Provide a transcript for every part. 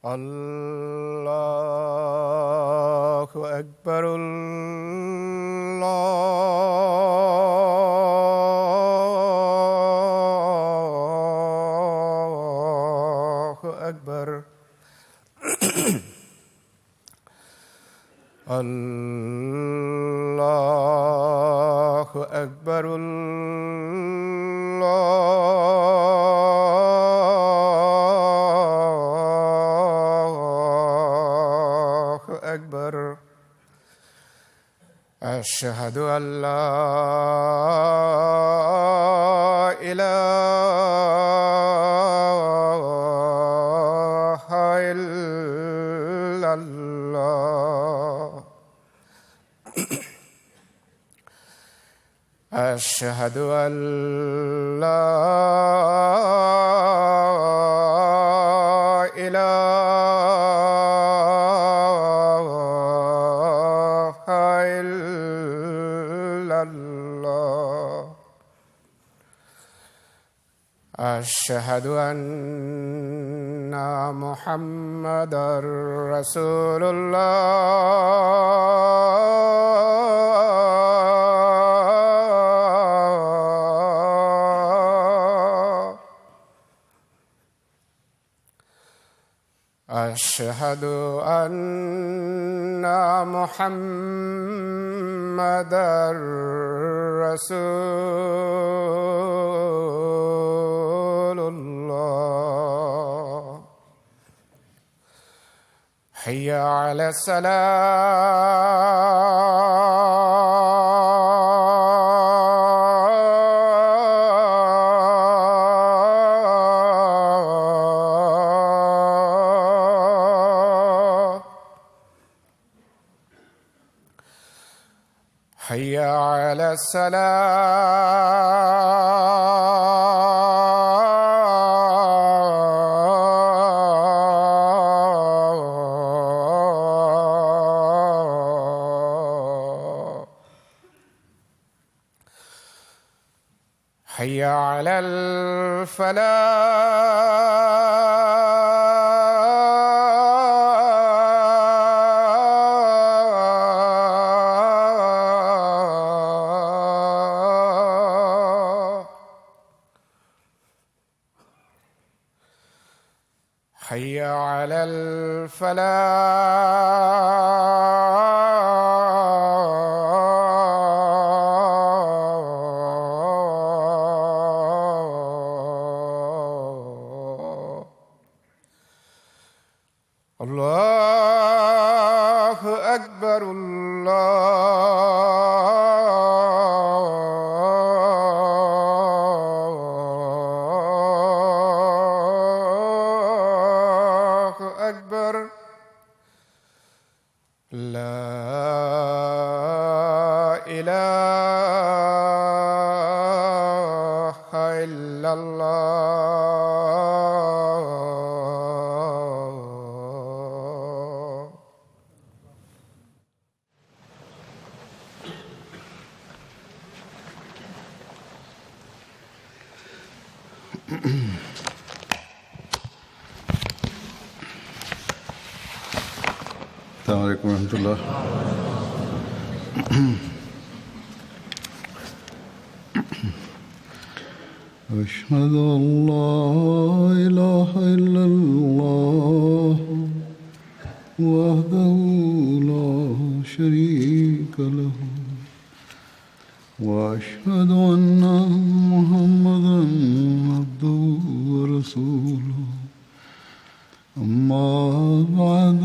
الله أكبر الله أكبر الله أكبر الله أكبر أشهد أن لا إله إلا الله أشهد أن لا إله إلا الله أشهد أن محمدًا رسول الله أشهد أن محمدًا رسول الله حي على حي على الصلاة حي على الفلاح حي على الفلاح الله أكبر الله أكبر لا إله إلا الله السلام علیکم ورحمۃ اللہ۔ أشهد أن لا إله إلا الله وحده لا شريك له وأشهد أن محمدًا عبده ورسوله أما بعد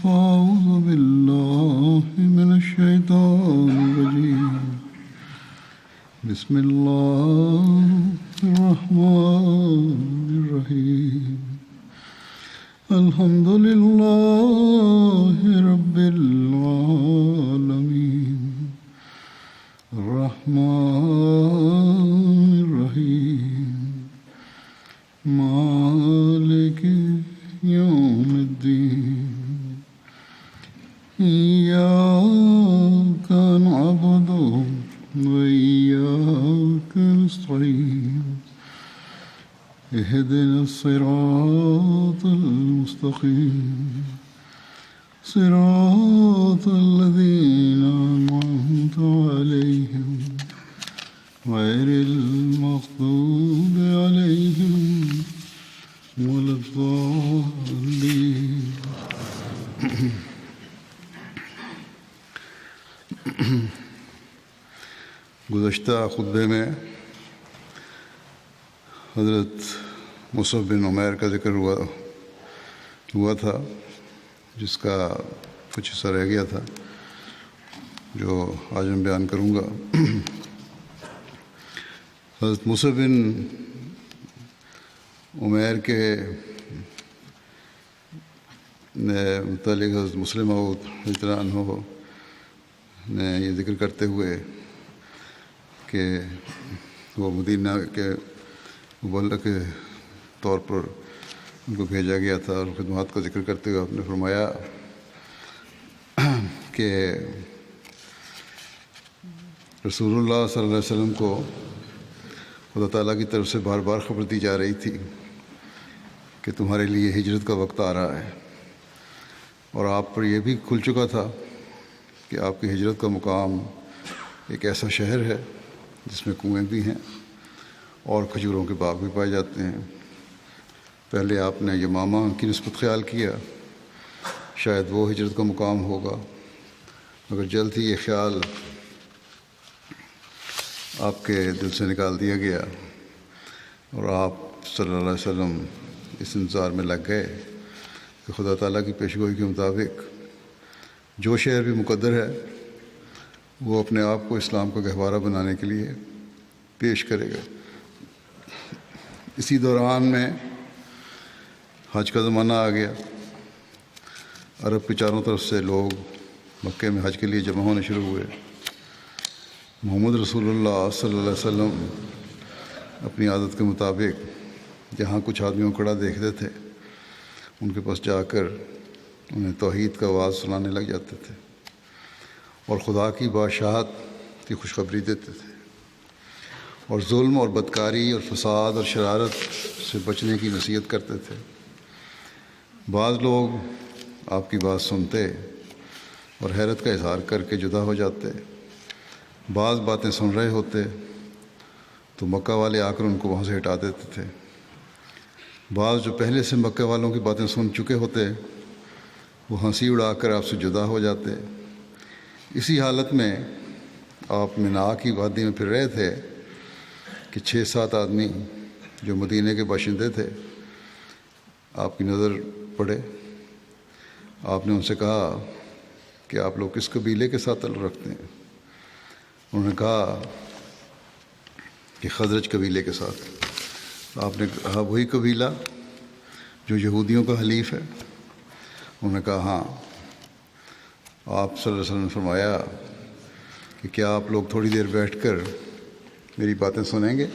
فأعوذ بالله من الشيطان الرجيم بسم الله الرحمن الرحيم الحمد لله رب العالمين الرحمن الرحيم مالك يوم الدين إياك نعبد وإياك نستعين اهدنا الصراط المستقيم صراط الذين أنعمت عليهم غير المغضوب عليهم ولا الضالين. گزشتہ خطبے میں حضرت مصعب بن عمیر کا ذکر ہوا تھا، جس کا کچھ حصہ رہ گیا تھا جو آج میں بیان کروں گا. حضرت مصعب بن عمیر کے متعلق حضرت مسلم موعود رضی اللہ عنہ نے یہ ذکر کرتے ہوئے کہ وہ مدینہ کے مبلغ کے طور پر ان کو بھیجا گیا تھا، اور خدمات کا ذکر کرتے ہوئے آپ نے فرمایا کہ رسول اللہ صلی اللہ علیہ وسلم کو خدا تعالیٰ کی طرف سے بار بار خبر دی جا رہی تھی کہ تمہارے لیے ہجرت کا وقت آ رہا ہے، اور آپ پر یہ بھی کھل چکا تھا کہ آپ کی ہجرت کا مقام ایک ایسا شہر ہے جس میں کنویں بھی ہیں اور کھجوروں کے باغ بھی پائے جاتے ہیں. پہلے آپ نے یمامہ کی نسبت خیال کیا شاید وہ ہجرت کا مقام ہوگا، مگر جلد ہی یہ خیال آپ کے دل سے نکال دیا گیا اور آپ صلی اللہ علیہ وسلم اس انتظار میں لگ گئے کہ خدا تعالیٰ کی پیشگوئی کے مطابق جو شہر بھی مقدر ہے وہ اپنے آپ کو اسلام کا گہوارہ بنانے کے لیے پیش کرے گا. اسی دوران میں حج کا زمانہ آ گیا. عرب کے چاروں طرف سے لوگ مکے میں حج کے لیے جمع ہونے شروع ہوئے. محمد رسول اللہ صلی اللہ علیہ وسلم اپنی عادت کے مطابق جہاں کچھ آدمیوں کو کھڑا دیکھتے تھے ان کے پاس جا کر انہیں توحید کا آواز سنانے لگ جاتے تھے اور خدا کی بادشاہت کی خوشخبری دیتے تھے اور ظلم اور بدکاری اور فساد اور شرارت سے بچنے کی نصیحت کرتے تھے. بعض لوگ آپ کی بات سنتے اور حیرت کا اظہار کر کے جدا ہو جاتے. بعض باتیں سن رہے ہوتے تو مکہ والے آ کر ان کو وہاں سے ہٹا دیتے تھے. بعض جو پہلے سے مکہ والوں کی باتیں سن چکے ہوتے وہ ہنسی اڑا کر آپ سے جدا ہو جاتے. اسی حالت میں آپ منا کی وادی میں پھر رہے تھے کہ 6-7 آدمی جو مدینے کے باشندے تھے آپ کی نظر پڑے. آپ نے ان سے کہا کہ آپ لوگ کس قبیلے کے ساتھ تعلق رکھتے ہیں؟ انہوں نے کہا کہ خزرج قبیلے کے ساتھ. آپ نے کہا وہی قبیلہ جو یہودیوں کا حلیف ہے؟ انہوں نے کہا ہاں. آپ صلی اللہ علیہ وسلم نے فرمایا کہ کیا آپ لوگ تھوڑی دیر بیٹھ کر میری باتیں سنیں گے؟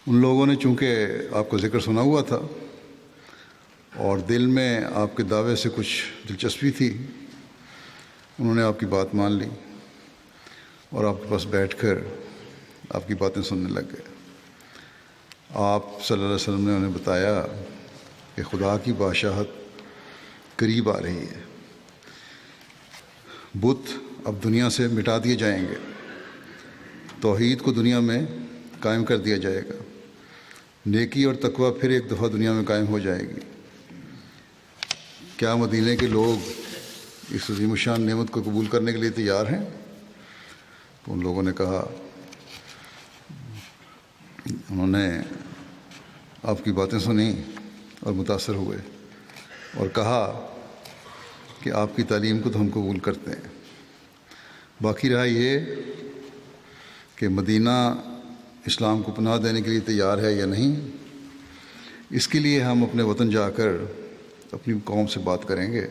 ان لوگوں نے چونکہ آپ کا ذکر سنا ہوا تھا اور دل میں آپ کے دعوے سے کچھ دلچسپی تھی، انہوں نے آپ کی بات مان لی اور آپ کے پاس بیٹھ کر آپ کی باتیں سننے لگ گئے. آپ صلی اللہ علیہ وسلم نے انہیں بتایا کہ خدا کی بادشاہت قریب آ رہی ہے. بت اب دنیا سے مٹا دیے جائیں گے، توحید کو دنیا میں قائم کر دیا جائے گا، نیکی اور تقوی پھر ایک دفعہ دنیا میں قائم ہو جائے گی. کیا مدینے کے لوگ اس عظیم الشان نعمت کو قبول کرنے کے لیے تیار ہیں؟ تو ان لوگوں نے کہا. انہوں نے آپ کی باتیں سنی اور متاثر ہوئے اور کہا کہ آپ کی تعلیم کو تو ہم قبول کرتے ہیں. باقی رہا یہ کہ مدینہ اسلام کو پناہ دینے کے لیے تیار ہے یا نہیں. اس کے لیے ہم اپنے وطن جا کر اپنی قوم سے بات کریں گے،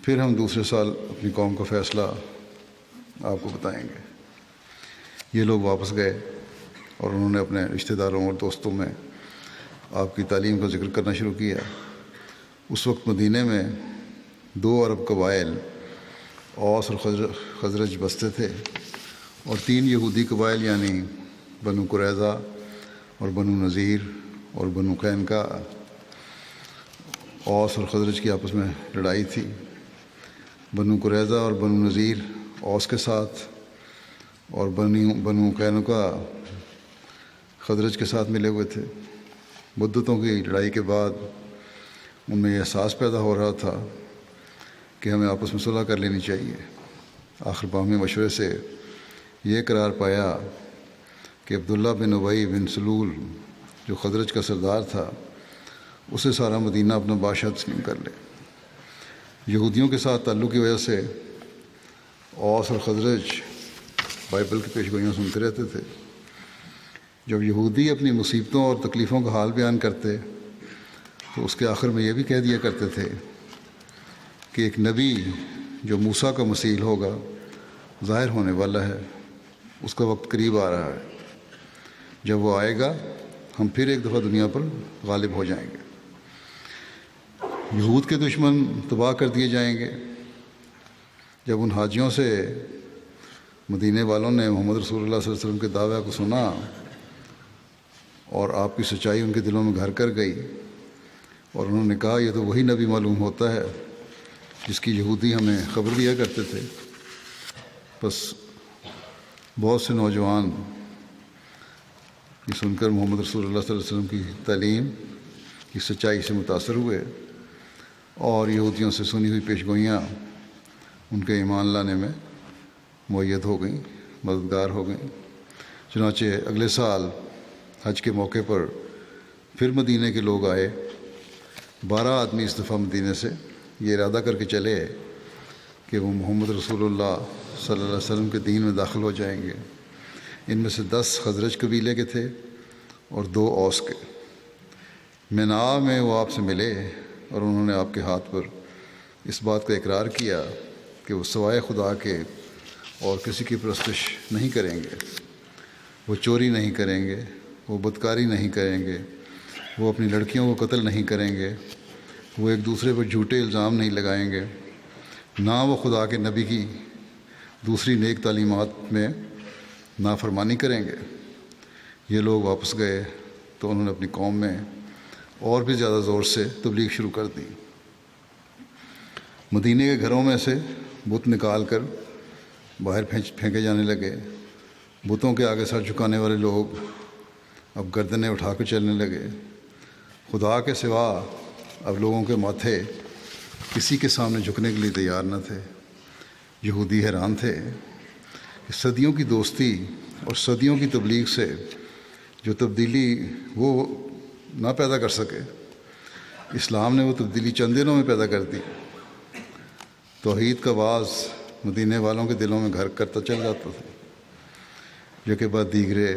پھر ہم دوسرے سال اپنی قوم کا فیصلہ آپ کو بتائیں گے. یہ لوگ واپس گئے اور انہوں نے اپنے رشتہ داروں اور دوستوں میں آپ کی تعلیم کا ذکر کرنا شروع کیا. اس وقت مدینے میں 2 عرب قبائل اوس اور خزرج بستے تھے اور 3 یہودی قبائل یعنی بنو قریظہ اور بنو نذیر اور بنو قینقاع. اوس اور خزرج کی آپس میں لڑائی تھی. بنو قریظہ اور بنو نذیر اوس کے ساتھ، اور بنو قینقاع خزرج کے ساتھ ملے ہوئے تھے۔ مدتوں کی لڑائی کے بعد ان میں یہ احساس پیدا ہو رہا تھا کہ ہمیں آپس میں صلح کر لینی چاہیے۔ آخر باہمی مشورے سے یہ قرار پایا کہ عبداللہ بن ابی بن سلول جو خزرج کا سردار تھا، اسے سارا مدینہ اپنا بادشاہ تسلیم کر لے۔ یہودیوں کے ساتھ تعلق کی وجہ سے اوس اور خزرج بائبل کی پیشگوئیاں سنتے رہتے تھے۔ جب یہودی اپنی مصیبتوں اور تکلیفوں کا حال بیان کرتے تو اس کے آخر میں یہ بھی کہہ دیا کرتے تھے کہ ایک نبی جو موسیٰ کا مثیل ہوگا ظاہر ہونے والا ہے، اس کا وقت قریب آ رہا ہے، جب وہ آئے گا ہم پھر ایک دفعہ دنیا پر غالب ہو جائیں گے، یہود کے دشمن تباہ کر دیے جائیں گے۔ جب ان حاجیوں سے مدینے والوں نے محمد رسول اللہ صلی اللہ علیہ وسلم کے دعویٰ کو سنا اور آپ کی سچائی ان کے دلوں میں گھر کر گئی، اور انہوں نے کہا یہ تو وہی نبی معلوم ہوتا ہے جس کی یہودی ہمیں خبر دیا کرتے تھے، بس بہت سے نوجوان یہ سن کر محمد رسول اللہ صلی اللہ علیہ وسلم کی تعلیم کی سچائی سے متاثر ہوئے، اور یہودیوں سے سنی ہوئی پیشگوئیاں ان کے ایمان لانے میں مؤید ہو گئیں، مددگار ہو گئیں۔ چنانچہ اگلے سال حج کے موقع پر پھر مدینے کے لوگ آئے۔ 12 آدمی اس دفعہ مدینے سے یہ ارادہ کر کے چلے کہ وہ محمد رسول اللہ صلی اللہ علیہ وسلم کے دین میں داخل ہو جائیں گے۔ ان میں سے 10 خزرج قبیلے کے تھے اور 2 اوس کے۔ مینا میں وہ آپ سے ملے اور انہوں نے آپ کے ہاتھ پر اس بات کا اقرار کیا کہ وہ سوائے خدا کے اور کسی کی پرستش نہیں کریں گے، وہ چوری نہیں کریں گے، وہ بدکاری نہیں کریں گے، وہ اپنی لڑکیوں کو قتل نہیں کریں گے، وہ ایک دوسرے پر جھوٹے الزام نہیں لگائیں گے، نہ وہ خدا کے نبی کی دوسری نیک تعلیمات میں نافرمانی کریں گے۔ یہ لوگ واپس گئے تو انہوں نے اپنی قوم میں اور بھی زیادہ زور سے تبلیغ شروع کر دی۔ مدینے کے گھروں میں سے بت نکال کر باہر پھینکے جانے لگے۔ بتوں کے آگے سر جھکانے والے لوگ اب گردنیں اٹھا کر چلنے لگے۔ خدا کے سوا اب لوگوں کے ماتھے کسی کے سامنے جھکنے کے لیے تیار نہ تھے۔ یہودی حیران تھے کہ صدیوں کی دوستی اور صدیوں کی تبلیغ سے جو تبدیلی وہ نہ پیدا کر سکے، اسلام نے وہ تبدیلی چند دنوں میں پیدا کر دی۔ توحید کا باز مدینے والوں کے دلوں میں گھر کرتا چل جاتا تھا۔ جو کہ بعد دیگرے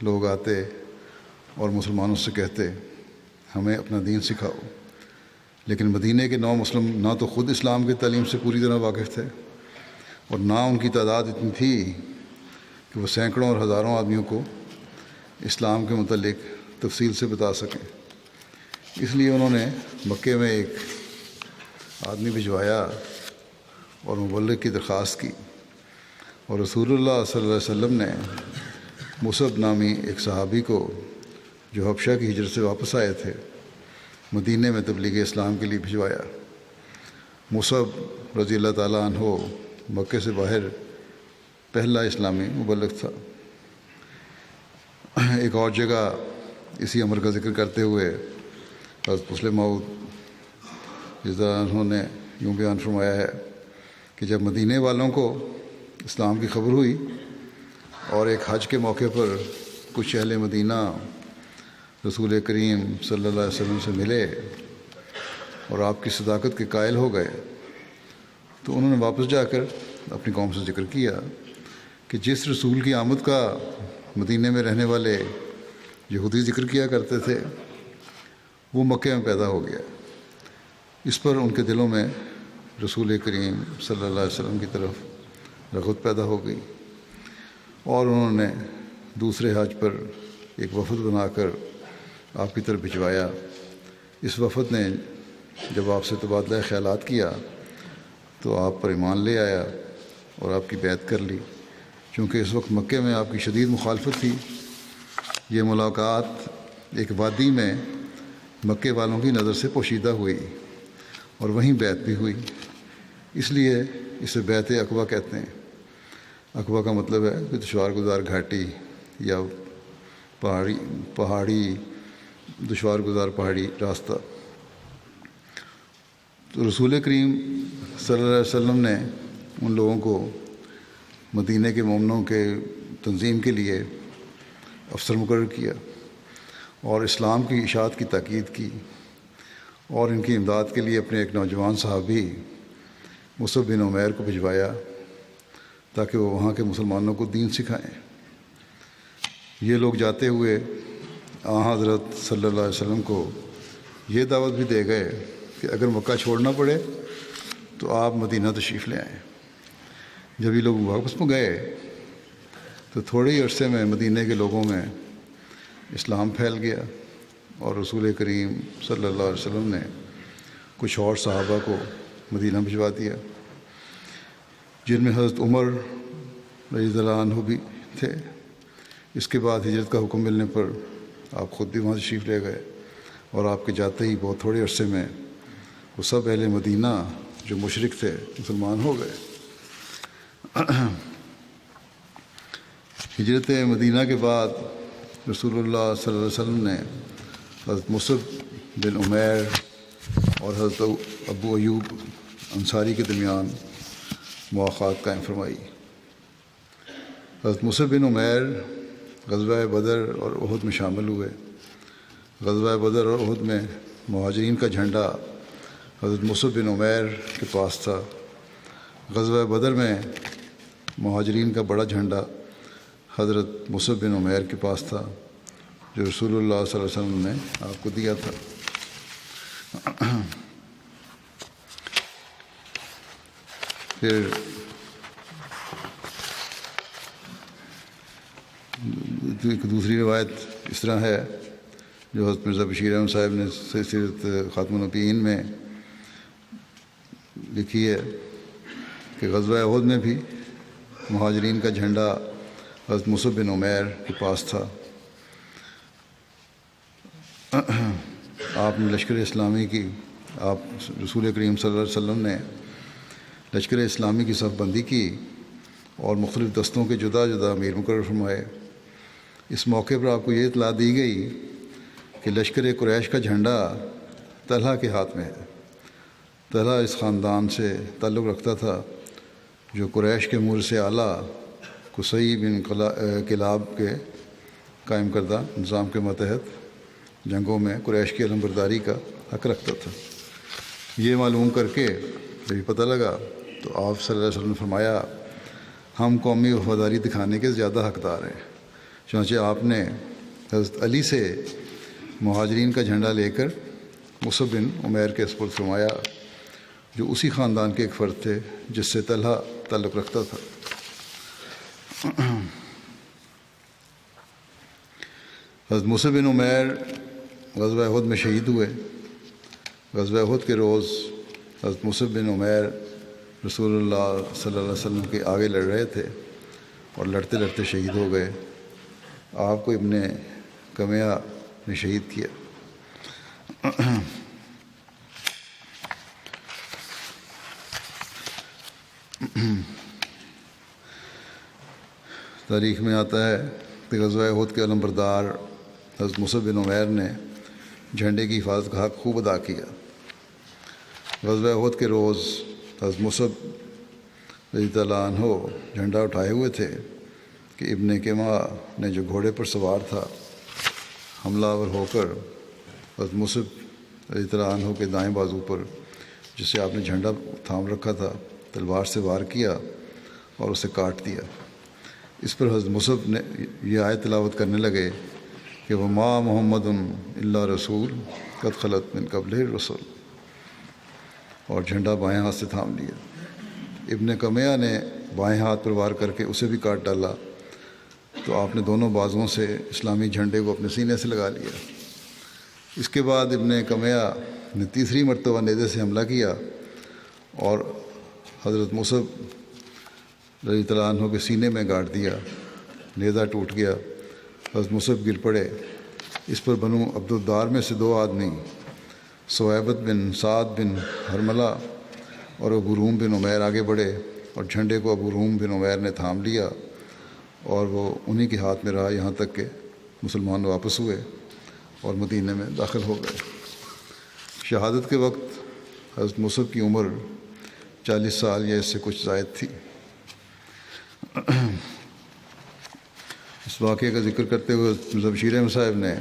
لوگ آتے اور مسلمانوں سے کہتے ہمیں اپنا دین سکھاؤ، لیکن مدینے کے 9 مسلم نہ تو خود اسلام کی تعلیم سے پوری طرح واقف تھے، اور نہ ان کی تعداد اتنی تھی کہ وہ سینکڑوں اور ہزاروں آدمیوں کو اسلام کے متعلق تفصیل سے بتا سکیں۔ اس لیے انہوں نے مکے میں ایک آدمی بھجوایا اور مبلغ کی درخواست کی، اور رسول اللہ صلی اللہ علیہ وسلم نے مصعب نامی ایک صحابی کو جو حبشہ کی ہجرت سے واپس آئے تھے مدینے میں تبلیغ اسلام کے لیے بھجوایا۔ مصعب رضی اللہ تعالیٰ عنہ مکے سے باہر پہلا اسلامی مبلغ تھا۔ ایک اور جگہ اسی امر کا ذکر کرتے ہوئے حضرت مسلم موعود انہوں نے یوں بیان فرمایا ہے کہ جب مدینے والوں کو اسلام کی خبر ہوئی اور ایک حج کے موقع پر کچھ اہل مدینہ رسول کریم صلی اللہ علیہ وسلم سے ملے اور آپ کی صداقت کے قائل ہو گئے، تو انہوں نے واپس جا کر اپنی قوم سے ذکر کیا کہ جس رسول کی آمد کا مدینے میں رہنے والے یہودی ذکر کیا کرتے تھے وہ مکے میں پیدا ہو گیا۔ اس پر ان کے دلوں میں رسول کریم صلی اللہ علیہ وسلم کی طرف رغبت پیدا ہو گئی، اور انہوں نے دوسرے حج پر ایک وفد بنا کر آپ کی طرف بھجوایا۔ اس وفد نے جب آپ سے تبادلہ خیالات کیا تو آپ پر ایمان لے آیا اور آپ کی بیعت کر لی۔ چونکہ اس وقت مکے میں آپ کی شدید مخالفت تھی، یہ ملاقات ایک وادی میں مکے والوں کی نظر سے پوشیدہ ہوئی اور وہیں بیعت بھی ہوئی۔ اس لیے اسے بیت عقبہ کہتے ہیں۔ عقبہ کا مطلب ہے کہ دشوار گزار گھاٹی یا پہاڑی دشوار گزار پہاڑی راستہ۔ تو رسول کریم صلی اللہ علیہ وسلم نے ان لوگوں کو مدینہ کے مومنوں کے تنظیم کے لیے افسر مقرر کیا اور اسلام کی اشاعت کی تاکید کی، اور ان کی امداد کے لیے اپنے ایک نوجوان صحابی مصعب بن عمیر کو بھجوایا تاکہ وہ وہاں کے مسلمانوں کو دین سکھائیں۔ یہ لوگ جاتے ہوئے حضرت صلی اللہ علیہ وسلم کو یہ دعوت بھی دے گئے کہ اگر مکہ چھوڑنا پڑے تو آپ مدینہ تشریف لے آئیں۔ جب یہ لوگ واپس میں گئے تو تھوڑے ہی عرصے میں مدینہ کے لوگوں میں اسلام پھیل گیا، اور رسول کریم صلی اللہ علیہ وسلم نے کچھ اور صحابہ کو مدینہ بھجوا دیا، جن میں حضرت عمر رضی اللہ عنہ بھی تھے۔ اس کے بعد ہجرت کا حکم ملنے پر آپ خود بھی وہاں تشریف لے گئے، اور آپ کے جاتے ہی بہت تھوڑے عرصے میں وہ سب اہل مدینہ جو مشرک تھے مسلمان ہو گئے۔ ہجرت مدینہ کے بعد رسول اللہ صلی اللہ علیہ وسلم نے حضرت مصعب بن عمیر اور حضرت ابو ایوب انصاری کے درمیان مواخات قائم فرمائی۔ حضرت مصعب بن عمیر غزوہ بدر اور احد میں شامل ہوئے۔ غزوہ بدر اور احد میں مہاجرین کا جھنڈا حضرت مصعب بن عمیر کے پاس تھا۔ غزوہ بدر میں مہاجرین کا بڑا جھنڈا حضرت مصعب بن عمیر کے پاس تھا، جو رسول اللہ صلی اللہ علیہ وسلم نے آپ کو دیا تھا۔ پھر ایک دوسری روایت اس طرح ہے جو حضرت مرزا بشیر احمد صاحب نے سیرت خاتم النبیین میں لکھی ہے کہ غزوہ احد میں بھی مہاجرین کا جھنڈا حضرت مصعب بن عمیر کے پاس تھا۔ آپ نے لشکر اسلامی کی رسول کریم صلی اللہ علیہ وسلم نے لشکر اسلامی کی صف بندی کی اور مختلف دستوں کے جدا جدا امیر مقرر فرمائے۔ اس موقع پر آپ کو یہ اطلاع دی گئی کہ لشکر قریش کا جھنڈا طلحہ کے ہاتھ میں ہے۔ طلحہ اس خاندان سے تعلق رکھتا تھا جو قریش کے مورث اعلیٰ قصی بن کلاب کے قائم کردہ نظام کے ماتحت جنگوں میں قریش کی علمبرداری کا حق رکھتا تھا۔ یہ معلوم کر کے جب یہ پتہ لگا تو آپ صلی اللہ علیہ وسلم نے فرمایا، ہم قومی وفاداری دکھانے کے زیادہ حقدار ہیں۔ چنانچہ آپ نے حضرت علی سے مہاجرین کا جھنڈا لے کر مصعب بن عمیر کے سپرد فرمایا، جو اسی خاندان کے ایک فرد تھے جس سے طلحہ تعلق رکھتا تھا۔ حضرت مصعب بن عمیر غزوہ احد میں شہید ہوئے۔ غزوہ احد کے روز حضرت مصعب بن عمیر رسول اللہ صلی اللہ علیہ وسلم کے آگے لڑ رہے تھے اور لڑتے لڑتے شہید ہو گئے۔ آپ کو ابن کمیہ نے شہید کیا۔ تاریخ میں آتا ہے کہ غزوہ احد کے علمبردار حضرت مصعب بن عمیر نے جھنڈے کی حفاظت کا حق خوب ادا کیا۔ غزوہ احد کے روز حضرت مصعب رضی اللہ عنہ جھنڈا اٹھائے ہوئے تھے کہ ابن کیما نے جو گھوڑے پر سوار تھا حملہ آور ہو کر حضرت مصعب رضی اللہ عنہ کے دائیں بازو پر، جسے آپ نے جھنڈا تھام رکھا تھا، تلوار سے وار کیا اور اسے کاٹ دیا۔ اس پر حضرت مصعب نے یہ آیت تلاوت کرنے لگے کہ وما محمد الا رسول قد خلت من قبلہ الرسل، اور جھنڈا بائیں ہاتھ سے تھام لیا۔ ابن کمیہ نے بائیں ہاتھ پر وار کر کے اسے بھی کاٹ ڈالا، تو آپ نے دونوں بازوؤں سے اسلامی جھنڈے کو اپنے سینے سے لگا لیا۔ اس کے بعد ابن کمیہ نے تیسری مرتبہ نیزے سے حملہ کیا اور حضرت مصعب رضی اللہ عنہ کے سینے میں گاڑ دیا۔ نیزہ ٹوٹ گیا، حضرت مصعب گر پڑے۔ اس پر بنو عبدالدار میں سے 2 آدمی، سویبت بن سعد بن حرملہ اور ابو روم بن عمیر آگے بڑھے اور جھنڈے کو ابو روم بن عمیر نے تھام لیا اور وہ انہی کے ہاتھ میں رہا یہاں تک کہ مسلمان واپس ہوئے اور مدینہ میں داخل ہو گئے۔ شہادت کے وقت حضرت مصعب کی عمر 40 سال یا اس سے کچھ زائد تھی۔ اس واقعے کا ذکر کرتے ہوئے بشیر احمد صاحب نے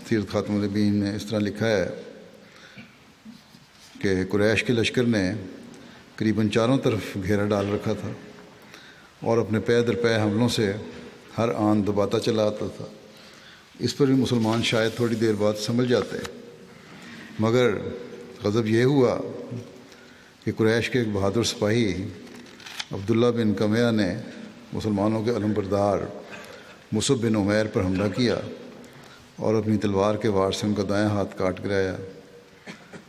سیرت خاتم النبیین میں اس طرح لکھا ہے کہ قریش کے لشکر نے قریباً چاروں طرف گھیرا ڈال رکھا تھا اور اپنے پے در پے حملوں سے ہر آن دباتا چلا آتا تھا۔ اس پر بھی مسلمان شاید تھوڑی دیر بعد سمجھ جاتے، مگر غضب یہ ہوا کہ قریش کے ایک بہادر سپاہی عبداللہ بن کمیہ نے مسلمانوں کے علم بردار مصعب بن عمیر پر حملہ کیا اور اپنی تلوار کے وار سے ان کا دایاں ہاتھ کاٹ گرایا۔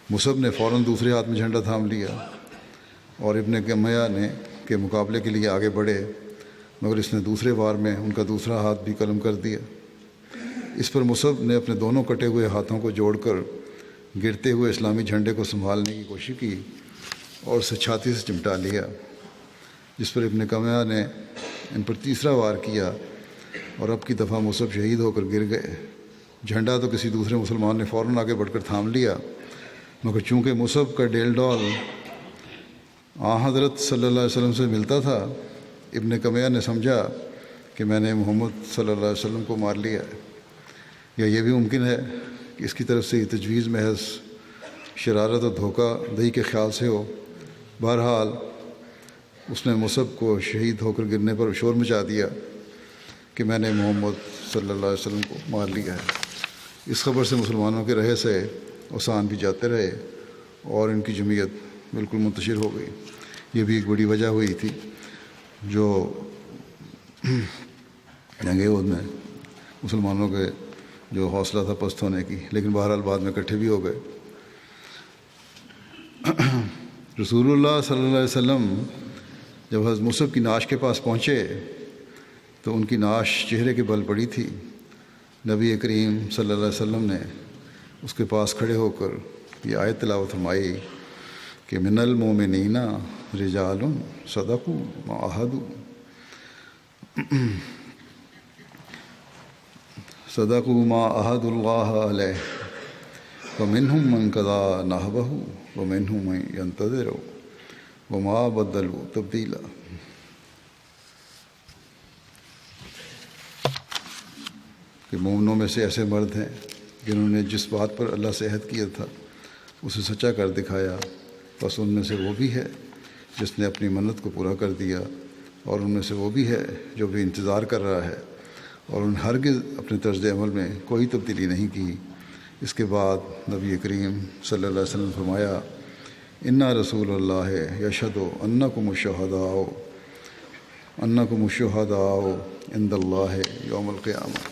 مصعب نے فوراً دوسرے ہاتھ میں جھنڈا تھام لیا اور ابن کمیہ نے کے مقابلے کے لیے آگے بڑھے، مگر اس نے دوسرے وار میں ان کا دوسرا ہاتھ بھی قلم کر دیا۔ اس پر مصعب نے اپنے دونوں کٹے ہوئے ہاتھوں کو جوڑ کر گرتے ہوئے اسلامی جھنڈے کو سنبھالنے کی کوشش کی اور اسے چھاتی سے چمٹا لیا، جس پر ابن کمیہ نے ان پر تیسرا وار کیا اور اب کی دفعہ مصعب شہید ہو کر گر گئے۔ جھنڈا تو کسی دوسرے مسلمان نے فوراً آگے بڑھ کر تھام لیا، مگر چونکہ مصعب کا ڈیل ڈول حضرت صلی اللہ علیہ وسلم سے ملتا تھا، ابن کمیہ نے سمجھا کہ میں نے محمد صلی اللہ علیہ وسلم کو مار لیا ہے، یا یہ بھی ممکن ہے کہ اس کی طرف سے یہ تجویز محض شرارت اور دھوکہ دہی کے خیال سے ہو۔ بہرحال اس نے مصعب کو شہید ہو کر گرنے پر شور مچا دیا کہ میں نے محمد صلی اللہ علیہ وسلم کو مار لیا ہے۔ اس خبر سے مسلمانوں کے رہے سے اوسان بھی جاتے رہے اور ان کی جمعیت بالکل منتشر ہو گئی۔ یہ بھی ایک بڑی وجہ ہوئی تھی جو جنگ احد میں مسلمانوں کے جو حوصلہ تھا پست ہونے کی، لیکن بہرحال بعد میں اکٹھے بھی ہو گئے۔ رسول اللہ صلی اللہ علیہ وسلم جب حضرت مصعب کی نعش کے پاس پہنچے تو ان کی نعش چہرے کے بل پڑی تھی۔ نبی کریم صلی اللہ علیہ وسلم نے اس کے پاس کھڑے ہو کر یہ آیت تلاوت فرمائی کہ من المؤمنین رجال صدقوا ما عاہدوا صدقوا ما عاہدوا اللہ علیہ ومنہم من قضى نحبہ ومنہم من ینتظر وما بدلوا تبدیلا۔ کہ مومنوں میں سے ایسے مرد ہیں جنہوں نے جس بات پر اللہ سے عہد کیا تھا اسے سچا کر دکھایا، بس ان میں سے وہ بھی ہے جس نے اپنی منت کو پورا کر دیا، اور ان میں سے وہ بھی ہے جو بھی انتظار کر رہا ہے، اور ان ہرگز اپنے طرز عمل میں کوئی تبدیلی نہیں کی۔ اس کے بعد نبی کریم صلی اللہ علیہ وسلم نے فرمایا انا رسول اللہ یشہد انکم الشہداء عند اللہ یوم القیامہ،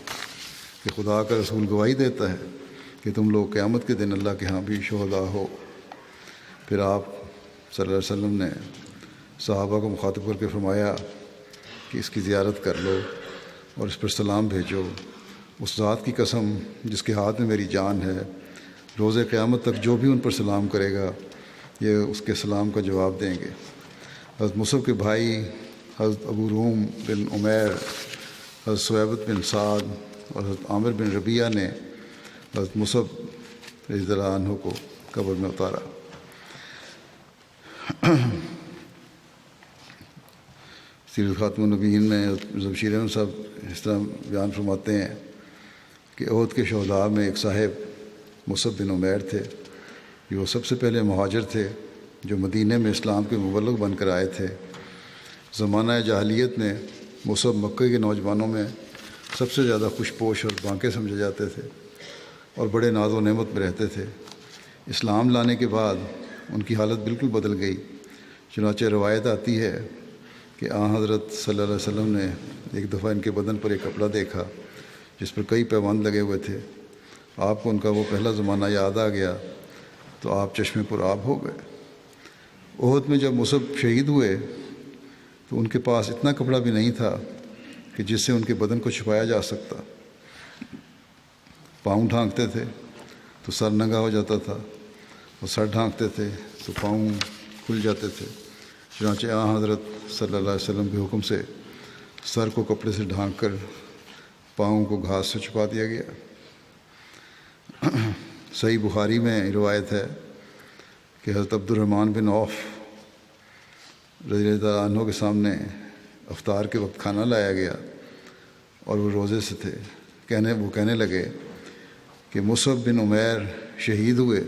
کہ خدا کا رسول گواہی دیتا ہے کہ تم لوگ قیامت کے دن اللہ کے ہاں بھی شہداء ہو۔ پھر آپ صلی اللہ علیہ وسلم نے صحابہ کو مخاطب کر کے فرمایا کہ اس کی زیارت کر لو اور اس پر سلام بھیجو۔ اس ذات کی قسم جس کے ہاتھ میں میری جان ہے، روز قیامت تک جو بھی ان پر سلام کرے گا یہ اس کے سلام کا جواب دیں گے۔ حضرت مصعب کے بھائی حضرت ابو روم بن عمیر، حضرت ثعیبۃ بن سعد اور حضرت عامر بن ربیعہ نے حضرت مصعب رضی اللہ عنہ کو قبر میں اتارا۔ سیرت خاتم النبیین میں بشیر احمد صاحب اس طرح بیان فرماتے ہیں کہ احد کے شہداء میں ایک صاحب مصعب بن عمیر تھے، یہ وہ سب سے پہلے مہاجر تھے جو مدینہ میں اسلام کے مبلغ بن کر آئے تھے۔ زمانہ جاہلیت میں مصعب مکہ کے نوجوانوں میں سب سے زیادہ خوش پوش اور بانکے سمجھے جاتے تھے اور بڑے ناز و نعمت میں رہتے تھے۔ اسلام لانے کے بعد ان کی حالت بالکل بدل گئی، چنانچہ روایت آتی ہے کہ حضرت صلی اللہ علیہ وسلم نے ایک دفعہ ان کے بدن پر ایک کپڑا دیکھا جس پر کئی پیوند لگے ہوئے تھے۔ آپ کو ان کا وہ پہلا زمانہ یاد آ گیا تو آپ چشمے پر آب ہو گئے۔ احد میں جب مصعب شہید ہوئے تو ان کے پاس اتنا کپڑا بھی نہیں تھا کہ جس سے ان کے بدن کو چھپایا جا سکتا۔ پاؤں ڈھانکتے تھے تو سر ننگا ہو جاتا تھا، اور سر ڈھانکتے تھے تو پاؤں کھل جاتے تھے۔ چنانچہ حضرت صلی اللہ علیہ وسلم کے حکم سے سر کو کپڑے سے ڈھانک کر پاؤں کو گھاس سے چھپا دیا گیا۔ صحیح بخاری میں روایت ہے کہ حضرت عبد الرحمن بن عوف رضی اللہ تعالیٰ عنہ کے سامنے افطار کے وقت کھانا لایا گیا اور وہ روزے سے تھے۔ وہ کہنے لگے کہ مصعب بن عمیر شہید ہوئے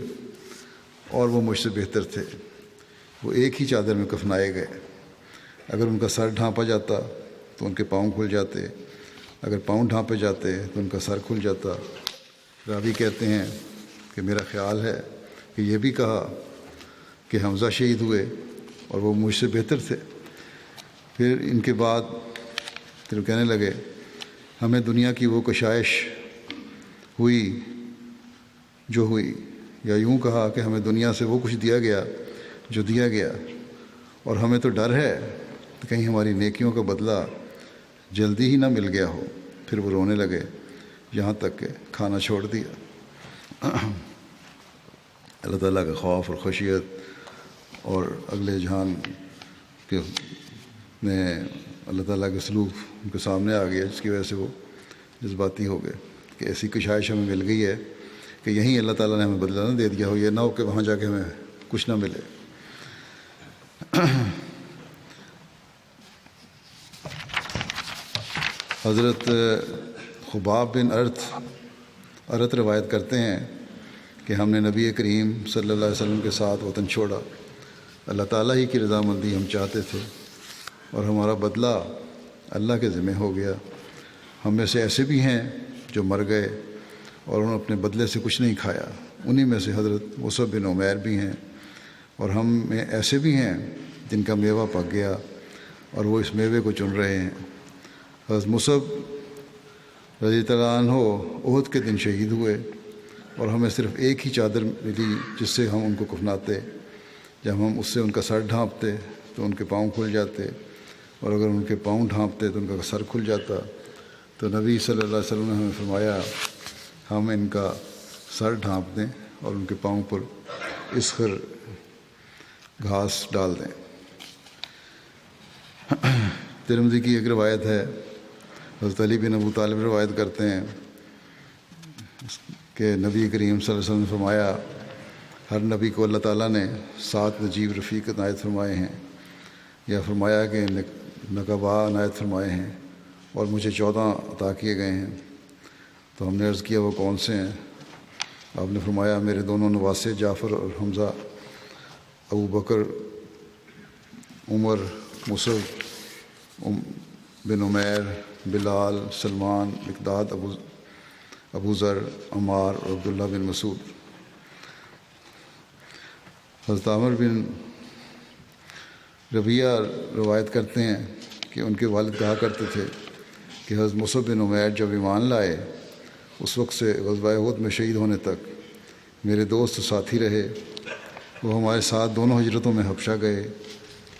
اور وہ مجھ سے بہتر تھے، وہ ایک ہی چادر میں کفنائے گئے، اگر ان کا سر ڈھانپا جاتا تو ان کے پاؤں کھل جاتے، اگر پاؤں ڈھانپے جاتے تو ان کا سر کھل جاتا۔ راوی کہتے ہیں کہ میرا خیال ہے کہ یہ بھی کہا کہ حمزہ شہید ہوئے اور وہ مجھ سے بہتر تھے۔ پھر ان کے بعد پھر کہنے لگے ہمیں دنیا کی وہ کشائش ہوئی جو ہوئی، یا یوں کہا کہ ہمیں دنیا سے وہ کچھ دیا گیا جو دیا گیا، اور ہمیں تو ڈر ہے کہ کہیں ہماری نیکیوں کا بدلہ جلدی ہی نہ مل گیا ہو۔ پھر وہ رونے لگے یہاں تک کہ کھانا چھوڑ دیا۔ اللہ تعالیٰ کا خوف اور خشیت اور اگلے جہان کے میں اللہ تعالیٰ کے سلوک ان کے سامنے آ گیا، جس کی وجہ سے وہ جذباتی ہو گئے کہ ایسی کشائش ہمیں مل گئی ہے کہ یہیں اللہ تعالیٰ نے ہمیں بدلہ نہ دے دیا ہو، یہ نہ ہو کہ وہاں جا کے ہمیں کچھ نہ ملے۔ حضرت خباب بن ارت روایت کرتے ہیں کہ ہم نے نبی کریم صلی اللہ علیہ وسلم کے ساتھ وطن چھوڑا، اللہ تعالیٰ ہی کی رضامندی ہم چاہتے تھے اور ہمارا بدلہ اللہ کے ذمہ ہو گیا۔ ہم میں سے ایسے بھی ہیں جو مر گئے اور انہوں نے اپنے بدلے سے کچھ نہیں کھایا، انہی میں سے حضرت مصعب بن عمیر بھی ہیں، اور ہم میں ایسے بھی ہیں جن کا میوہ پک گیا اور وہ اس میوے کو چن رہے ہیں۔ حضرت مصعب رضی اللہ عنہ احد کے دن شہید ہوئے اور ہمیں صرف ایک ہی چادر ملی جس سے ہم ان کو کفناتے، جب ہم اس سے ان کا سر ڈھانپتے تو ان کے پاؤں کھل جاتے، اور اگر ان کے پاؤں ڈھانپتے تو ان کا سر کھل جاتا۔ تو نبی صلی اللہ علیہ وسلم نے ہمیں فرمایا ہم ان کا سر ڈھانپ دیں اور ان کے پاؤں پر اسخر گھاس ڈال دیں۔ ترمذی کی ایک روایت ہے، حضرت علی بن ابو طالب روایت کرتے ہیں کہ نبی کریم صلی اللہ علیہ وسلم نے فرمایا ہر نبی کو اللہ تعالیٰ نے 7 نجیب رفیق عنایت فرمائے ہیں، یا فرمایا کہ نقباء عنایت فرمائے ہیں، اور مجھے 14 عطا کیے گئے ہیں۔ تو ہم نے عرض کیا وہ کون سے ہیں؟ آپ نے فرمایا میرے دونوں نواسے جعفر اور حمزہ، ابو بکر، عمر، مصعب بن عمیر، بلال، سلمان، مقداد، ابو ذر، عمار اور عبداللہ بن مسعود۔ حضرت عامر بن ربیعہ روایت کرتے ہیں کہ ان کے والد کہا کرتے تھے کہ حضرت مصعب بن عمیر جب ایمان لائے اس وقت سے غزوہ احد میں شہید ہونے تک میرے دوست ساتھی رہے، وہ ہمارے ساتھ دونوں ہجرتوں میں حبشہ گئے،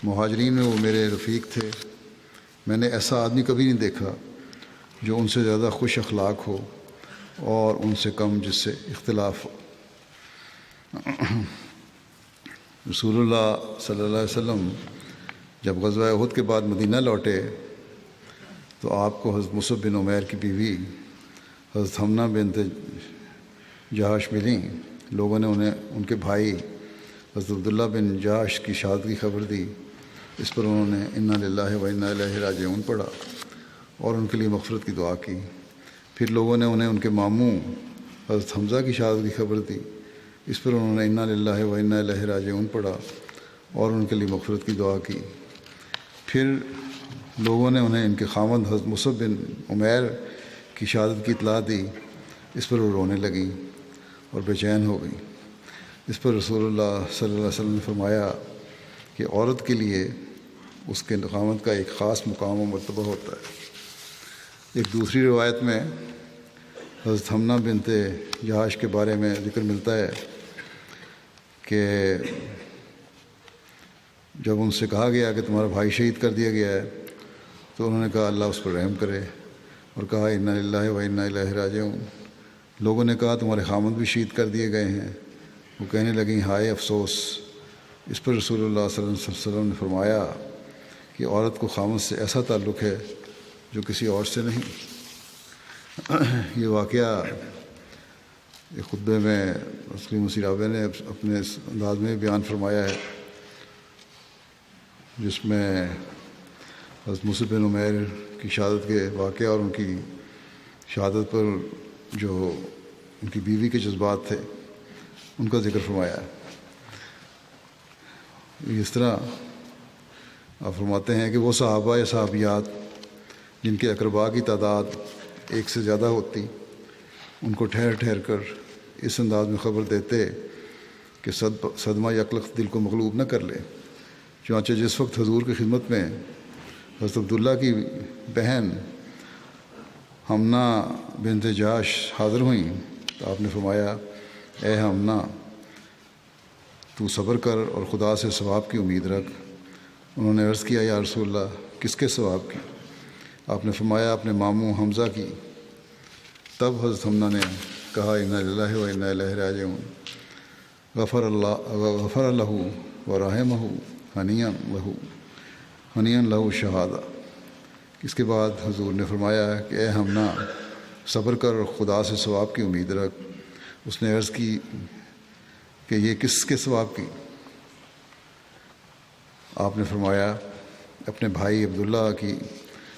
مہاجرین میں وہ میرے رفیق تھے۔ میں نے ایسا آدمی کبھی نہیں دیکھا جو ان سے زیادہ خوش اخلاق ہو اور ان سے کم جس سے اختلاف ہو۔ رسول اللہ صلی اللہ علیہ وسلم جب غزوہ احد کے بعد مدینہ لوٹے تو آپ کو حضرت مصعب بن عمیر کی بیوی حضرت حمنہ بنت جہش ملیں۔ لوگوں نے انہیں ان کے بھائی حضرت عبداللہ بن جہش کی شہادت کی خبر دی۔ اس پر انہوں نے انا للہ و انا الیہ راجعون پڑھا اور ان کے لیے مغفرت کی دعا کی۔ پھر لوگوں نے انہیں ان کے ماموں حضرت حمزہ کی شہادت کی خبر دی۔ اس پر انہوں نے انا للہ و انا الیہ راجعون پڑھا اور ان کے لیے مغفرت کی دعا کی۔ پھر لوگوں نے انہیں ان کے خاوند حضرت مصعب بن عمیر کی شہادت کی اطلاع دی۔ اس پر وہ رونے لگیں اور بے چین ہو گئیں۔ اس پر رسول اللہ صلی اللہ علیہ وسلم نے فرمایا کہ عورت کے لیے اس کے خاوند کا ایک خاص مقام و مرتبہ ہوتا ہے۔ ایک دوسری روایت میں حضرت حمنہ بنت جہش کے بارے میں ذکر ملتا ہے کہ جب ان سے کہا گیا کہ تمہارا بھائی شہید کر دیا گیا ہے تو انہوں نے کہا اللہ اس پر رحم کرے، اور کہا انا للہ و انا الیہ راجعون۔ لوگوں نے کہا تمہارے خامد بھی شہید کر دیے گئے ہیں۔ وہ کہنے لگیں ہائے افسوس، اس پر رسول اللہ صلی اللہ علیہ وسلم نے فرمایا کہ عورت کو خامد سے ایسا تعلق ہے جو کسی اور سے نہیں۔ یہ واقعہ ایک خطبے میں مسلم مسیح رابع نے اپنے انداز میں بیان فرمایا ہے، جس میں حضرت مصعب بن عمیر کی شہادت کے واقعہ اور ان کی شہادت پر جو ان کی بیوی کے جذبات تھے ان کا ذکر فرمایا ہے۔ اس طرح آپ فرماتے ہیں کہ وہ صحابہ یا صحابیات جن کے اقربا کی تعداد ایک سے زیادہ ہوتی، ان کو ٹھہر ٹھہر کر اس انداز میں خبر دیتے کہ صدمہ یکلخت دل کو مغلوب نہ کر لے۔ چنانچہ جس وقت حضور کی خدمت میں حضرت عبداللہ کی بہن حمنہ بنت جاش حاضر ہوئیں تو آپ نے فرمایا، اے حمنہ، تو صبر کر اور خدا سے ثواب کی امید رکھ۔ انہوں نے عرض کیا، یا رسول اللہ، کس کے ثواب کی؟ آپ نے فرمایا، اپنے ماموں حمزہ کی۔ تب حضرت حمنہ نے کہا، انا للہ و انا الیہ راجعون، غفر لہ ورحمہ ہنیئا لہ شہادہ۔ اس کے بعد حضور نے فرمایا کہ اے حمنہ، صبر کر اور خدا سے ثواب کی امید رکھ۔ اس نے عرض کی کہ یہ کس کے ثواب کی؟ آپ نے فرمایا، اپنے بھائی عبداللہ کی۔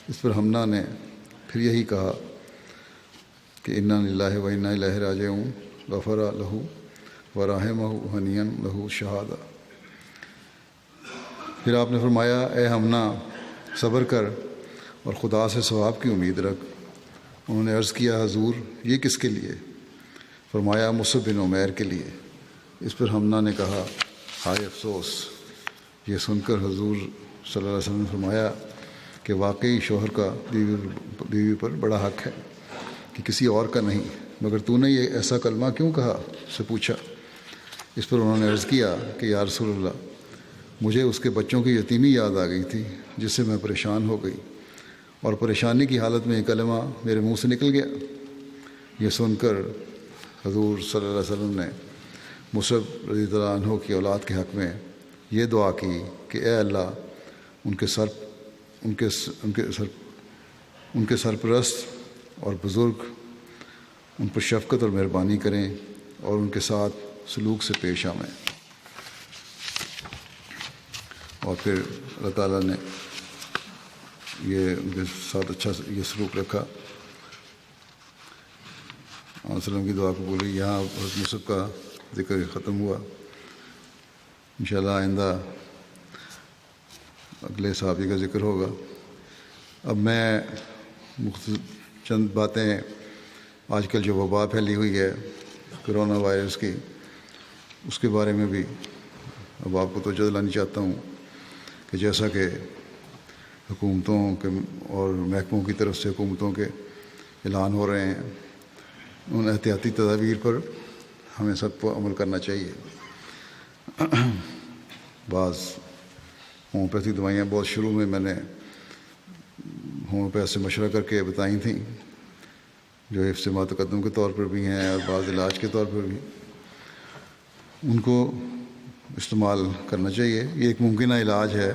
اس پر حمنہ نے پھر یہی کہا کہ انا للہ و انا الیہ راجعون، غفر لہ ورحمہ ہنیئا لہ شہادہ۔ پھر آپ نے فرمایا، اے حمنہ، صبر کر اور خدا سے ثواب کی امید رکھ۔ انہوں نے عرض کیا، حضور، یہ کس کے لیے؟ فرمایا، مصعب بن عمیر کے لیے۔ اس پر حمنہ نے کہا، ہائے افسوس! یہ سن کر حضور صلی اللہ علیہ وسلم نے فرمایا کہ واقعی شوہر کا بیوی پر بڑا حق ہے کہ کسی اور کا نہیں، مگر تو نے یہ ایسا کلمہ کیوں کہا؟ سے پوچھا۔ اس پر انہوں نے عرض کیا کہ یا رسول اللہ، مجھے اس کے بچوں کی یتیمی یاد آ گئی تھی جس سے میں پریشان ہو گئی، اور پریشانی کی حالت میں یہ کلمہ میرے منہ سے نکل گیا۔ یہ سن کر حضور صلی اللہ علیہ وسلم نے مصعب رضی اللہ عنہ کی اولاد کے حق میں یہ دعا کی کہ اے اللہ، ان کے سرپرست اور بزرگ ان پر شفقت اور مہربانی کریں اور ان کے ساتھ سلوک سے پیش آئیں۔ اور پھر اللہ تعالیٰ نے یہ ان کے ساتھ اچھا یہ سلوک رکھا۔ وسلم کی دعا قبول ہوئی۔ یہاں حضرت مصعب کا ذکر ختم ہوا۔ انشاءاللہ آئندہ اگلے صحابی کا ذکر ہوگا۔ اب میں چند باتیں، آج کل جو وبا پھیلی ہوئی ہے کرونا وائرس کی، اس کے بارے میں بھی اب آپ کو توجہ دلانی چاہتا ہوں کہ جیسا کہ حکومتوں کے اور محکموں کی طرف سے حکومتوں کے اعلان ہو رہے ہیں، ان احتیاطی تدابیر پر ہمیں سب کو عمل کرنا چاہیے۔ بعض ہومیوپیتھی دوائیاں بہت شروع میں نے ہومیوپیتھ سے مشورہ کر کے بتائی تھیں، جو حفظ ما تقدم کے طور پر بھی ہیں اور بعض علاج کے طور پر بھی، ان کو استعمال کرنا چاہیے۔ یہ ایک ممکنہ علاج ہے،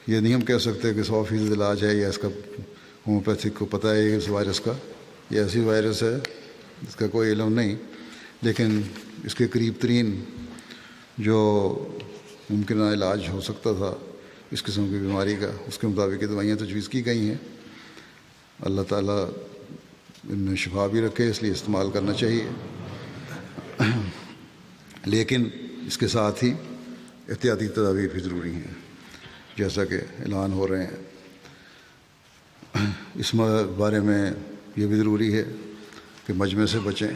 یہ نہیں ہم کہہ سکتے کہ 100% علاج ہے یا اس کا ہومیوپیتھک کو پتہ ہے اس وائرس کا، یہ ایسی وائرس ہے اس کا کوئی علم نہیں، لیکن اس کے قریب ترین جو ممکنہ علاج ہو سکتا تھا اس قسم کی بیماری کا، اس کے مطابق یہ دوائیاں تجویز کی گئی ہیں۔ اللہ تعالیٰ ان میں شفا بھی رکھے، اس لیے استعمال کرنا چاہیے، لیکن اس کے ساتھ ہی احتیاطی تدابیر بھی ضروری ہیں جیسا کہ اعلان ہو رہے ہیں۔ اس بارے میں یہ بھی ضروری ہے کہ مجمع سے بچیں۔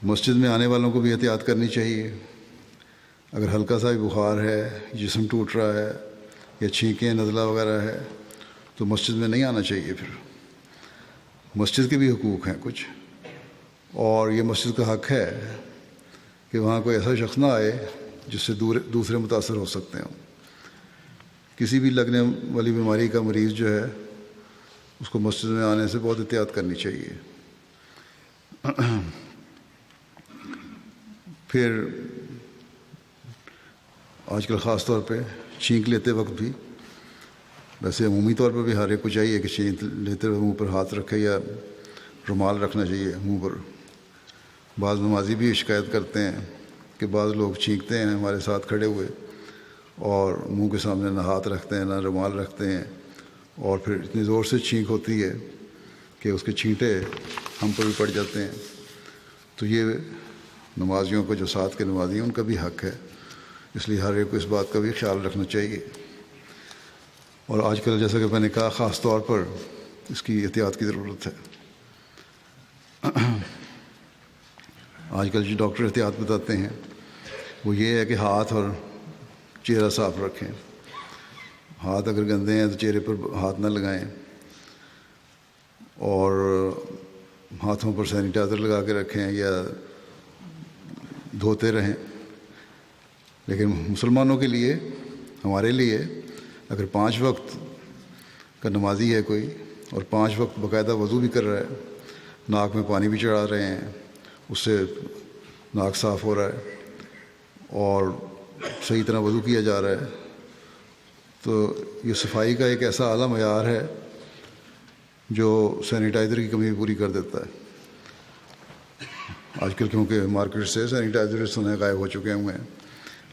مسجد میں آنے والوں کو بھی احتیاط کرنی چاہیے۔ اگر ہلکا سا بھی بخار ہے، جسم ٹوٹ رہا ہے یا چھینکیں نزلہ وغیرہ ہے تو مسجد میں نہیں آنا چاہیے۔ پھر مسجد کے بھی حقوق ہیں کچھ، اور یہ مسجد کا حق ہے کہ وہاں کوئی ایسا شخص نہ آئے جس سے دوسرے متاثر ہو سکتے ہیں۔ کسی بھی لگنے والی بیماری کا مریض جو ہے اس کو مسجد میں آنے سے بہت احتیاط کرنی چاہیے۔ پھر آج کل خاص طور پہ چھینک لیتے وقت بھی، ویسے عمومی طور پر بھی ہر ایک کو چاہیے کہ چھینک لیتے ہوئے منہ پر ہاتھ رکھے یا رومال رکھنا چاہیے منہ پر۔ بعض نمازی بھی شکایت کرتے ہیں کہ بعض لوگ چھینکتے ہیں ہمارے ساتھ کھڑے ہوئے اور منہ کے سامنے نہ ہاتھ رکھتے ہیں نہ رومال رکھتے ہیں، اور پھر اتنی زور سے چھینک ہوتی ہے کہ اس کے چھینٹے ہم پر بھی پڑ جاتے ہیں۔ تو یہ نمازیوں کو جو ساتھ کے نمازی ہیں ان کا بھی حق ہے، اس لیے ہر ایک کو اس بات کا بھی خیال رکھنا چاہیے۔ اور آج کل جیسا کہ میں نے کہا خاص طور پر اس کی احتیاط کی ضرورت ہے۔ آج کل جو ڈاکٹر احتیاط بتاتے ہیں وہ یہ ہے کہ ہاتھ اور چہرہ صاف رکھیں۔ ہاتھ اگر گندے ہیں تو چہرے پر ہاتھ نہ لگائیں، اور ہاتھوں پر سینیٹائزر لگا کے رکھیں یا دھوتے رہیں۔ لیکن مسلمانوں کے لیے، ہمارے لیے، اگر 5 وقت کا نمازی ہے کوئی اور 5 وقت باقاعدہ وضو بھی کر رہا ہے، ناک میں پانی بھی چڑھا رہے ہیں، اس سے ناک صاف ہو رہا ہے اور صحیح طرح وضو کیا جا رہا ہے، تو یہ صفائی کا ایک ایسا اعلیٰ معیار ہے جو سینیٹائزر کی کمی پوری کر دیتا ہے۔ آج کل کیونکہ مارکیٹ سے سینیٹائزر سنے غائب ہو چکے ہوئے ہیں،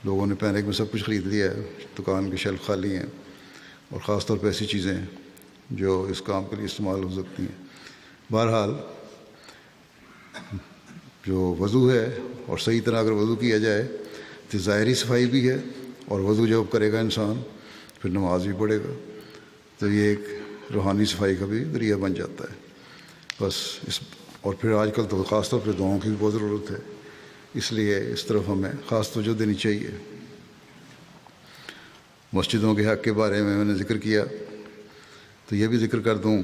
لوگوں نے پینک میں سب کچھ خرید لیا ہے، دکان کے شیلف خالی ہیں، اور خاص طور پہ ایسی چیزیں جو اس کام کے لیے استعمال ہو سکتی ہیں۔ بہرحال جو وضو ہے، اور صحیح طرح اگر وضو کیا جائے تو ظاہری صفائی بھی ہے، اور وضو جب کرے گا انسان پھر نماز بھی پڑھے گا، تو یہ ایک روحانی صفائی کا بھی ذریعہ بن جاتا ہے۔ بس اور پھر آج کل تو خاص طور پہ دعاؤں کی بھی بہت ضرورت ہے، اس لیے اس طرف ہمیں خاص توجہ دینی چاہیے۔ مسجدوں کے حق کے بارے میں نے ذکر کیا، تو یہ بھی ذکر کر دوں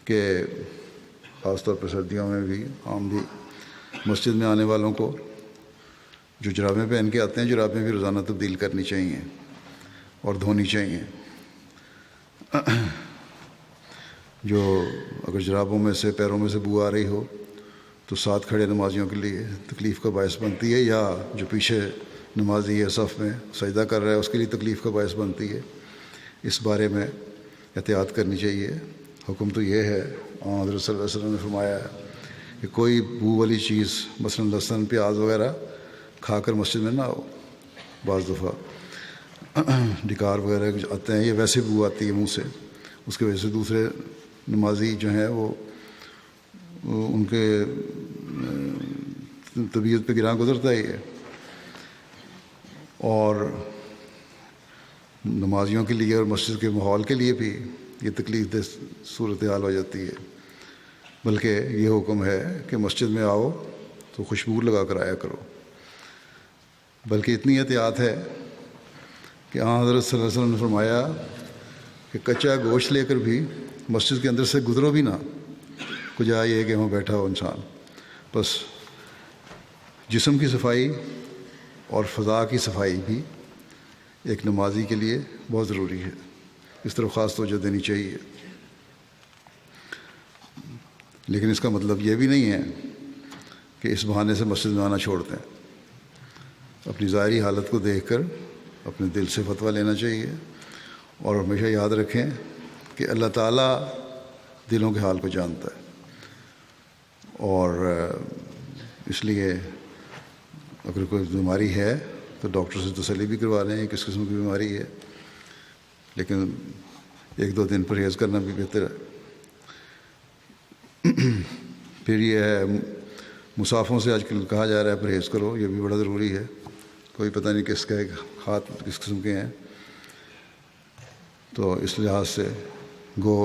کہ خاص طور پہ سردیوں میں بھی عام بھی مسجد میں آنے والوں کو جو جرابیں پہن کے آتے ہیں، جرابیں بھی روزانہ تبدیل کرنی چاہیے اور دھونی چاہیے۔ جو اگر جرابوں میں سے، پیروں میں سے بو آ رہی ہو تو ساتھ کھڑے نمازیوں کے لیے تکلیف کا باعث بنتی ہے، یا جو پیچھے نمازی ہے صف میں سجدہ کر رہا ہے اس کے لیے تکلیف کا باعث بنتی ہے۔ اس بارے میں احتیاط کرنی چاہیے۔ حکم تو یہ ہے، حضرت صلی اللہ علیہ وسلم نے فرمایا ہے کہ کوئی بو والی چیز مثلا لہسن، پیاز وغیرہ کھا کر مسجد میں نہ آؤ۔ بعض دفعہ ڈکار وغیرہ آتے ہیں، یہ ویسے بو آتی ہے منہ سے، اس کی وجہ سے دوسرے نمازی جو ہیں وہ ان کے طبیعت پہ گراں گزرتا ہی ہے، اور نمازیوں کے لیے اور مسجد کے ماحول کے لیے بھی یہ تکلیف دہ صورتحال ہو جاتی ہے۔ بلکہ یہ حکم ہے کہ مسجد میں آؤ تو خوشبو لگا کر آیا کرو۔ بلکہ اتنی احتیاط ہے کہ حضرت صلی اللہ علیہ وسلم نے فرمایا کہ کچا گوشت لے کر بھی مسجد کے اندر سے گزرو بھی نہ، کجا یہ کہ وہاں بیٹھا ہو انسان۔ بس جسم کی صفائی اور فضا کی صفائی بھی ایک نمازی کے لیے بہت ضروری ہے، اس طرف خاص توجہ دینی چاہیے۔ لیکن اس کا مطلب یہ بھی نہیں ہے کہ اس بہانے سے مسجد میں آنا چھوڑ دیں۔ اپنی ظاہری حالت کو دیکھ کر اپنے دل سے فتویٰ لینا چاہیے، اور ہمیشہ یاد رکھیں کہ اللہ تعالیٰ دلوں کے حال کو جانتا ہے، اور اس لیے اگر کوئی بیماری ہے تو ڈاکٹر سے تسلی بھی کروا لیں کس قسم کی بیماری ہے، لیکن 1-2 دن پرہیز کرنا بھی بہتر ہے۔ پھر یہ ہے مسافوں سے آج کل کہا جا رہا ہے پرہیز کرو، یہ بھی بڑا ضروری ہے۔ کوئی پتہ نہیں کس کا ہاتھ کس قسم کے ہیں، تو اس لحاظ سے گو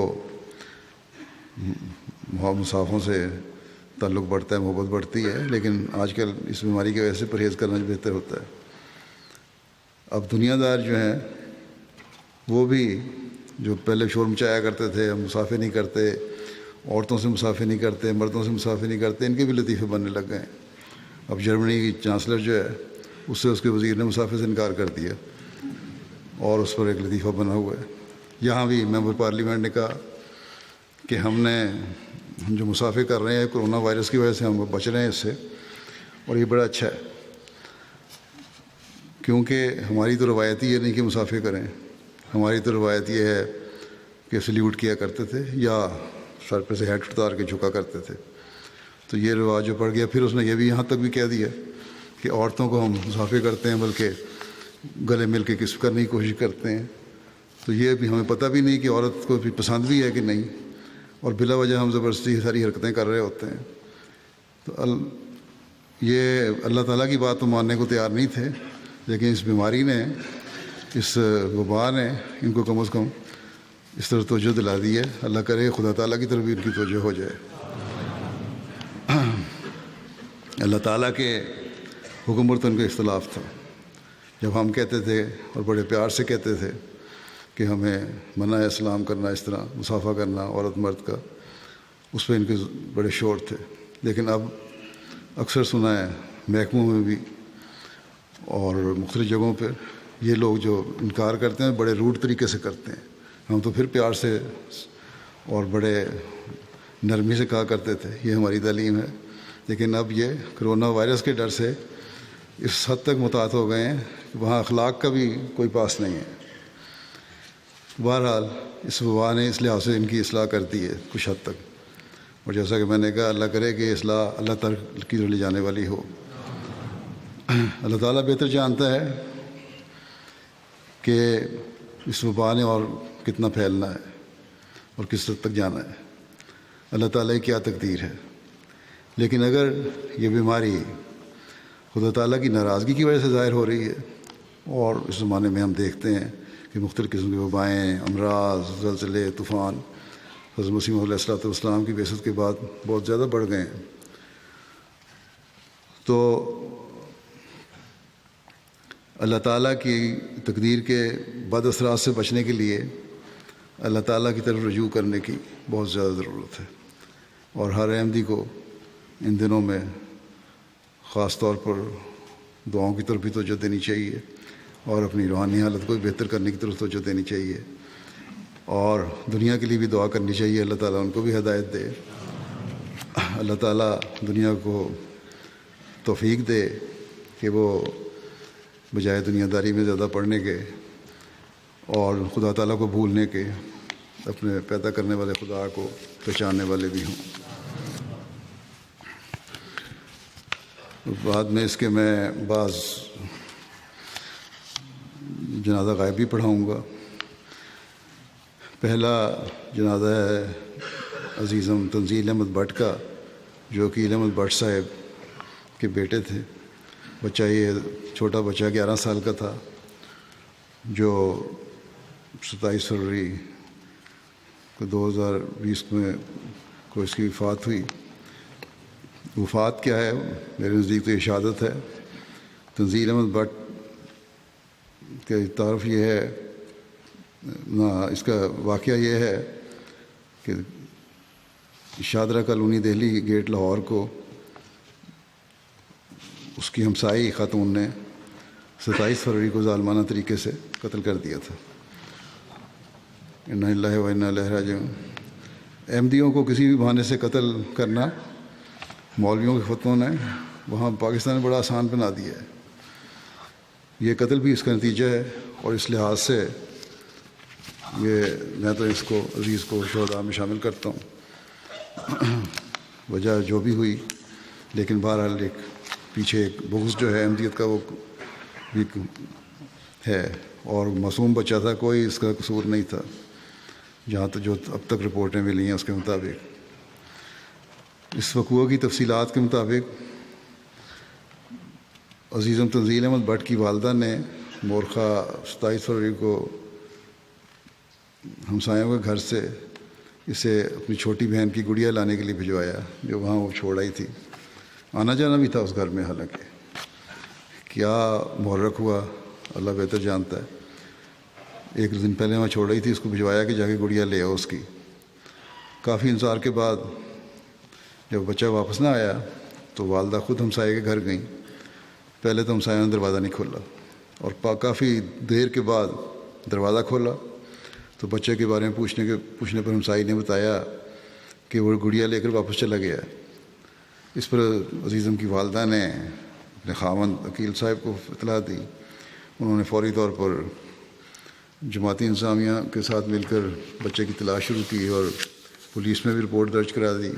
مسافوں سے تعلق بڑھتا ہے، محبت بڑھتی ہے، لیکن آج کل اس بیماری کی وجہ سے پرہیز کرنا بہتر ہوتا ہے۔ اب دنیا دار جو ہیں وہ بھی جو پہلے شور مچایا کرتے تھے، ہم مسافر نہیں کرتے، عورتوں سے مسافر نہیں کرتے، مردوں سے مسافر نہیں کرتے، ان کے بھی لطیفے بننے لگ گئے ہیں۔ اب جرمنی کی چانسلر جو ہے اس سے اس کے وزیر نے مسافر سے انکار کر دیا، اور اس پر ایک لطیفہ بنا ہوا ہے۔ یہاں بھی ممبر پارلیمنٹ نے کہا کہ ہم جو مسافر کر رہے ہیں کرونا وائرس کی وجہ سے ہم بچ رہے ہیں اس سے، اور یہ بڑا اچھا ہے کیونکہ ہماری تو روایت یہ نہیں کہ مسافے کریں، ہماری تو روایت یہ ہے کہ سلیوٹ کیا کرتے تھے یا سر پہ سے ہیڈ اتار کے جھکا کرتے تھے. تو یہ رواج جو پڑ گیا. پھر اس نے یہ بھی یہاں تک بھی کہہ دیا کہ عورتوں کو ہم مسافے کرتے ہیں بلکہ گلے مل کے کس کرنے کی کوشش کرتے ہیں. تو یہ بھی ہمیں پتہ بھی نہیں کہ عورت کو بھی پسند بھی ہے کہ نہیں، اور بلا وجہ ہم زبردستی ساری حرکتیں کر رہے ہوتے ہیں. تو یہ اللہ تعالیٰ کی بات تو ماننے کو تیار نہیں تھے، لیکن اس بیماری نے، اس وبا نے ان کو کم از کم اس طرح توجہ دلا دی ہے. اللہ کرے خدا تعالیٰ کی طرف بھی ان کی توجہ ہو جائے. اللہ تعالیٰ کے حکم پر تو ان کا اختلاف تھا. جب ہم کہتے تھے اور بڑے پیار سے کہتے تھے کہ ہمیں منع ہے سلام کرنا، اس طرح مصافحہ کرنا عورت مرد کا، اس پہ ان کے بڑے شور تھے. لیکن اب اکثر سنا ہے محکموں میں بھی اور مختلف جگہوں پہ یہ لوگ جو انکار کرتے ہیں بڑے روڈ طریقے سے کرتے ہیں. ہم تو پھر پیار سے اور بڑے نرمی سے کہا کرتے تھے یہ ہماری تعلیم ہے. لیکن اب یہ کرونا وائرس کے ڈر سے اس حد تک متاثر ہو گئے ہیں کہ وہاں اخلاق کا بھی کوئی پاس نہیں ہے. بہرحال اس وبا نے اس لحاظ سے ان کی اصلاح کر دی ہے کچھ حد تک، اور جیسا کہ میں نے کہا اللہ کرے کہ اصلاح اللہ تعالیٰ کی طرف لے جانے والی ہو. اللہ تعالیٰ بہتر جانتا ہے کہ اس وبا نے اور کتنا پھیلنا ہے اور کس حد تک جانا ہے. اللہ تعالیٰ کی کیا تقدیر ہے. لیکن اگر یہ بیماری خدا تعالیٰ کی ناراضگی کی وجہ سے ظاہر ہو رہی ہے، اور اس زمانے میں ہم دیکھتے ہیں کہ مختلف قسم کے وبائیں، امراض، زلزلے، طوفان حضرت مسیح علیہ الصلوۃ والسلام کی بعثت کے بعد بہت زیادہ بڑھ گئے ہیں، تو اللہ تعالیٰ کی تقدیر کے بد اثرات سے بچنے کے لیے اللہ تعالیٰ کی طرف رجوع کرنے کی بہت زیادہ ضرورت ہے. اور ہر احمدی کو ان دنوں میں خاص طور پر دعاؤں کی طرف بھی توجہ دینی چاہیے، اور اپنی روحانی حالت کو بھی بہتر کرنے کی طرف توجہ دینی چاہیے، اور دنیا کے لیے بھی دعا کرنی چاہیے اللہ تعالیٰ ان کو بھی ہدایت دے. اللہ تعالیٰ دنیا کو توفیق دے کہ وہ بجائے دنیا داری میں زیادہ پڑھنے کے اور خدا تعالیٰ کو بھولنے کے اپنے پیدا کرنے والے خدا کو پہچاننے والے بھی ہوں. بعد میں اس کے میں بعض جنازہ غائب بھی پڑھاؤں گا. پہلا جنازہ ہے عزیزم تنزیل احمد بٹ کا، جو کہ احمد بٹ صاحب کے بیٹے تھے. بچہ یہ چھوٹا بچہ 11 سال کا تھا، جو 27 فروری کو 2020 میں کو اس کی وفات ہوئی. وفات کیا ہے میرے نزدیک تو یہ شہادت ہے. تنزیل احمد بٹ کے تعارف یہ ہے نہ، اس کا واقعہ یہ ہے کہ شادرہ کالونی دہلی گیٹ لاہور کو اس کی ہمسائی خاتون نے 27 فروری کو ظالمانہ طریقے سے قتل کر دیا تھا. انا للہ و انا الیہ راجعون. احمدیوں کو کسی بھی بہانے سے قتل کرنا مولویوں کے فتووں نے وہاں پاکستان میں بڑا آسان بنا دیا ہے. یہ قتل بھی اس کا نتیجہ ہے، اور اس لحاظ سے یہ میں تو اس کو عزیز کو شہداء میں شامل کرتا ہوں، وجہ جو بھی ہوئی. لیکن بہرحال ایک پیچھے ایک بغض جو ہے احمدیت کا وہ بھی ہے، اور معصوم بچہ تھا، کوئی اس کا قصور نہیں تھا جہاں تک جو اب تک رپورٹیں ملی ہیں اس کے مطابق. اس وقوع کی تفصیلات کے مطابق عزیزم تنزیل احمد بٹ کی والدہ نے مورخہ 27 فروری کو ہمسایوں کے گھر سے اسے اپنی چھوٹی بہن کی گڑیا لانے کے لیے بھجوایا، جو وہاں وہ چھوڑ آئی تھی. آنا جانا بھی تھا اس گھر میں، حالانکہ کیا محرک ہوا اللہ بہتر جانتا ہے. ایک دن پہلے وہاں چھوڑ رہی تھی، اس کو بھجوایا کہ جا کے گڑیا لے آؤ اس کی. کافی انتظار کے بعد جب بچہ واپس نہ آیا تو والدہ خود ہمسائے کے گھر گئیں. پہلے تو ہمسایوں نے دروازہ نہیں کھولا، اور کافی دیر کے بعد دروازہ کھولا تو بچے کے بارے میں پوچھنے پر ہمسائی نے بتایا کہ وہ گڑیا لے کر واپس چلا گیا. اس پر عزیزم کی والدہ نے اپنے خاوند عقیل صاحب کو اطلاع دی. انہوں نے فوری طور پر جماعتی انتظامیہ کے ساتھ مل کر بچے کی تلاش شروع کی اور پولیس میں بھی رپورٹ درج کرا دی۔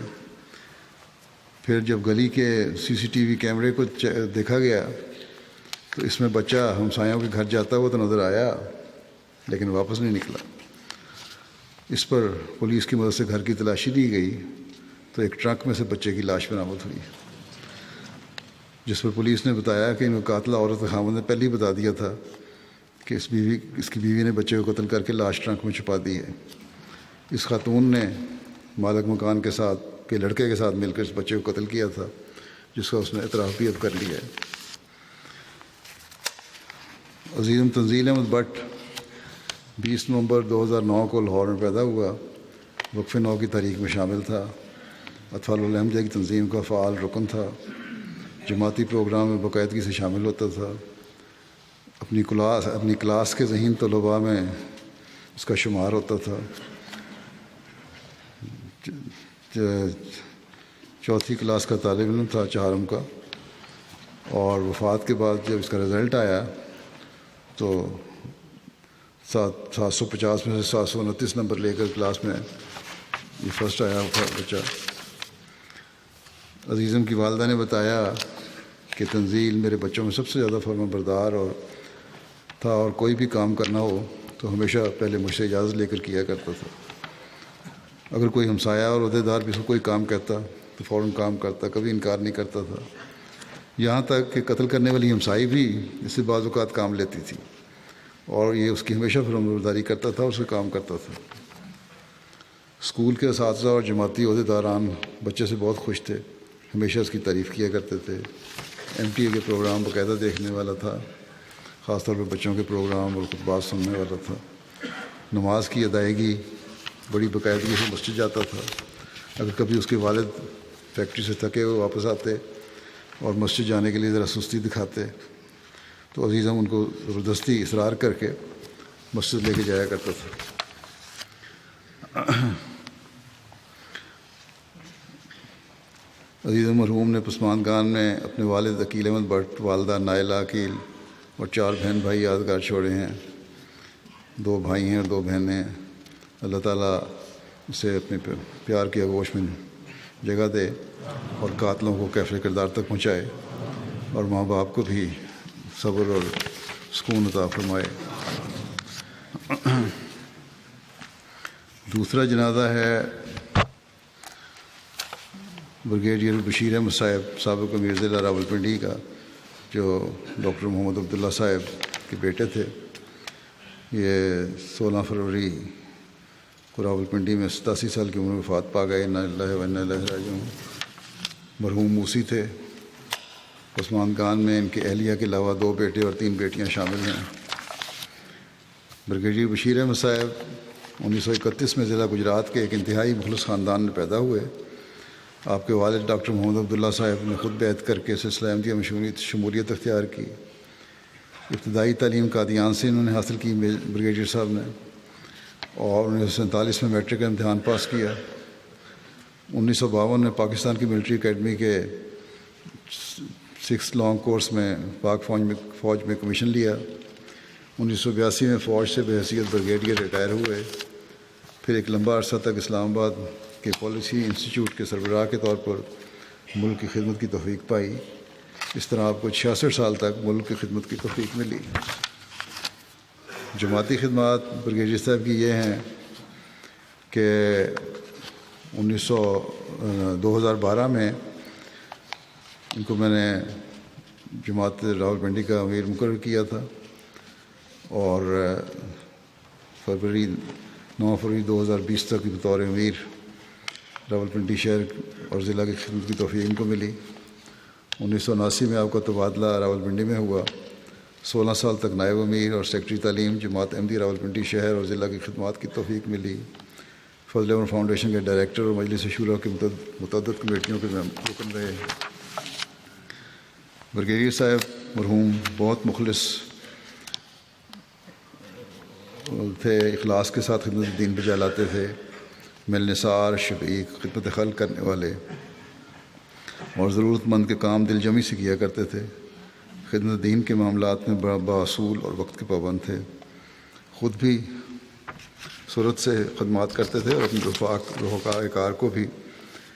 پھر جب گلی کے CCTV کیمرے کو دیکھا گیا تو اس میں بچہ ہمسایوں کے گھر جاتا ہوا تو نظر آیا، لیکن واپس نہیں نکلا۔ اس پر پولیس کی مدد سے گھر کی تلاشی دی گئی تو ایک ٹرک میں سے بچے کی لاش برآمد ہوئی، جس پر پولیس نے بتایا کہ ان کو قاتل عورت کے خاوند نے پہلے ہی بتا دیا تھا کہ اس کی بیوی نے بچے کو قتل کر کے لاش ٹرک میں چھپا دی ہے۔ اس خاتون نے مالک مکان کے لڑکے کے ساتھ مل کر اس بچے کو قتل کیا تھا، جس کا اس نے اعتراف بھی اب کر لیا ہے۔ عزیزم تنزیل احمد بٹ 20 نومبر 2009 کو لاہور میں پیدا ہوا۔ وقف 9 کی تحریک میں شامل تھا۔ اطفال الحمدیہ کی تنظیم کا فعال رکن تھا۔ جماعتی پروگرام میں باقاعدگی سے شامل ہوتا تھا۔ اپنی کلاس کے ذہین طلباء میں اس کا شمار ہوتا تھا۔ چوتھی کلاس کا طالب علم تھا، چہارم کا، اور وفات کے بعد جب اس کا رزلٹ آیا تو 750 میں سے 729 نمبر لے کر کلاس میں یہ فرسٹ آیا بچہ۔ عزیزم کی والدہ نے بتایا کہ تنزیل میرے بچوں میں سب سے زیادہ فرما بردار تھا، اور کوئی بھی کام کرنا ہو تو ہمیشہ پہلے مجھ سے اجازت لے کر کیا کرتا تھا۔ اگر کوئی ہمسایہ اور عہدیدار بھی اس کو کوئی کام کہتا تو فوراً کام کرتا، کبھی انکار نہیں کرتا تھا۔ یہاں تک کہ قتل کرنے والی ہمسائی بھی اس سے بعض اوقات کام لیتی تھی، اور یہ اس کی ہمیشہ فرمانبرداری کرتا تھا اور اس سے کام کرتا تھا۔ اسکول کے اساتذہ اور جماعتی عہدیداران بچے سے بہت خوش تھے، ہمیشہ اس کی تعریف کیا کرتے تھے۔ MTA کے پروگرام باقاعدہ دیکھنے والا تھا، خاص طور پر بچوں کے پروگرام اور خطبات سننے والا تھا۔ نماز کی ادائیگی بڑی باقاعدگی سے مسجد جاتا تھا۔ اگر کبھی اس کے والد فیکٹری سے تھکے ہوئے واپس آتے اور مسجد جانے کے لیے ذرا سستی دکھاتے تو عزیزم ان کو زبردستی اصرار کر کے مسجد لے کے جایا کرتا تھا۔ عزیزم مرحوم نے پسماندگان میں اپنے والد عقیل احمد بٹ، والدہ نائلہ عقیل اور 4 بہن بھائی یادگار چھوڑے ہیں۔ 2 بھائی ہیں اور 2 بہنیں ہیں۔ اللہ تعالیٰ اسے اپنے پیار کی آغوش میں جگہ دے اور قاتلوں کو کیفر کردار تک پہنچائے، اور ماں باپ کو بھی صبر اور سکون عطا فرمائے۔ دوسرا جنازہ ہے بریگیڈیئر بشیر احمد صاحب، سابق امیر ضلع راولپنڈی کا، جو ڈاکٹر محمد عبداللہ صاحب کے بیٹے تھے۔ یہ 16 فروری کو راولپنڈی میں 87 سال کی عمر میں وفات پا گئے۔ انا للہ و انا الیہ راجعون۔ مرحوم موسی تھے۔ پسماندگان میں ان کے اہلیہ کے علاوہ 2 بیٹے اور 3 بیٹیاں شامل ہیں۔ بریگیڈیئر بشیر احمد صاحب 1931 میں ضلع گجرات کے ایک انتہائی مخلص خاندان میں پیدا ہوئے۔ آپ کے والد ڈاکٹر محمد عبداللہ صاحب نے خود بیعت کر کے سلسلہ احمدیہ میں شمولیت اختیار کی۔ ابتدائی تعلیم قادیان سے انہوں نے حاصل کی بریگیڈیئر صاحب نے، اور 1947 میں میٹرک کا امتحان پاس کیا۔ 1952 میں پاکستان کی ملٹری اکیڈمی کے 6 لانگ کورس میں پاک فوج میں کمیشن لیا۔ 1982 میں فوج سے بحیثیت بریگیڈیئر ریٹائر ہوئے۔ پھر ایک لمبا عرصہ تک اسلام آباد کے پالیسی انسٹیٹیوٹ کے سربراہ کے طور پر ملک کی خدمت کی توفیق پائی۔ اس طرح آپ کو 66 سال تک ملک کی خدمت کی توفیق ملی۔ جماعتی خدمات بریگیڈیئر صاحب کی یہ ہیں کہ 2012 میں ان کو میں نے جماعت راولپنڈی کا امیر مقرر کیا تھا، اور 9 فروری 2020 تک بطور امیر راولپنڈی شہر اور ضلع کی خدمت کی توفیق ان کو ملی۔ 1979 میں آپ کا تبادلہ راولپنڈی میں ہوا۔ 16 سال تک نائب امیر اور سیکرٹری تعلیم جماعت احمدیہ راولپنڈی شہر اور ضلع کی خدمات کی توفیق ملی۔ فضل عمر فاؤنڈیشن کے ڈائریکٹر اور مجلس شورا کی متعدد کمیٹیوں کے رکن رہے۔ بریگیڈیئر صاحب مرحوم بہت مخلص تھے، اخلاص کے ساتھ خدمت دین بجا لاتے تھے، ملنسار، شفیق، خدمت خلق کرنے والے، اور ضرورت مند کے کام دل جمی سے کیا کرتے تھے۔ خدمت دین کے معاملات میں باصول اور وقت کے پابند تھے. خود بھی صورت سے خدمات کرتے تھے اور اپنے رفقاء کار کو بھی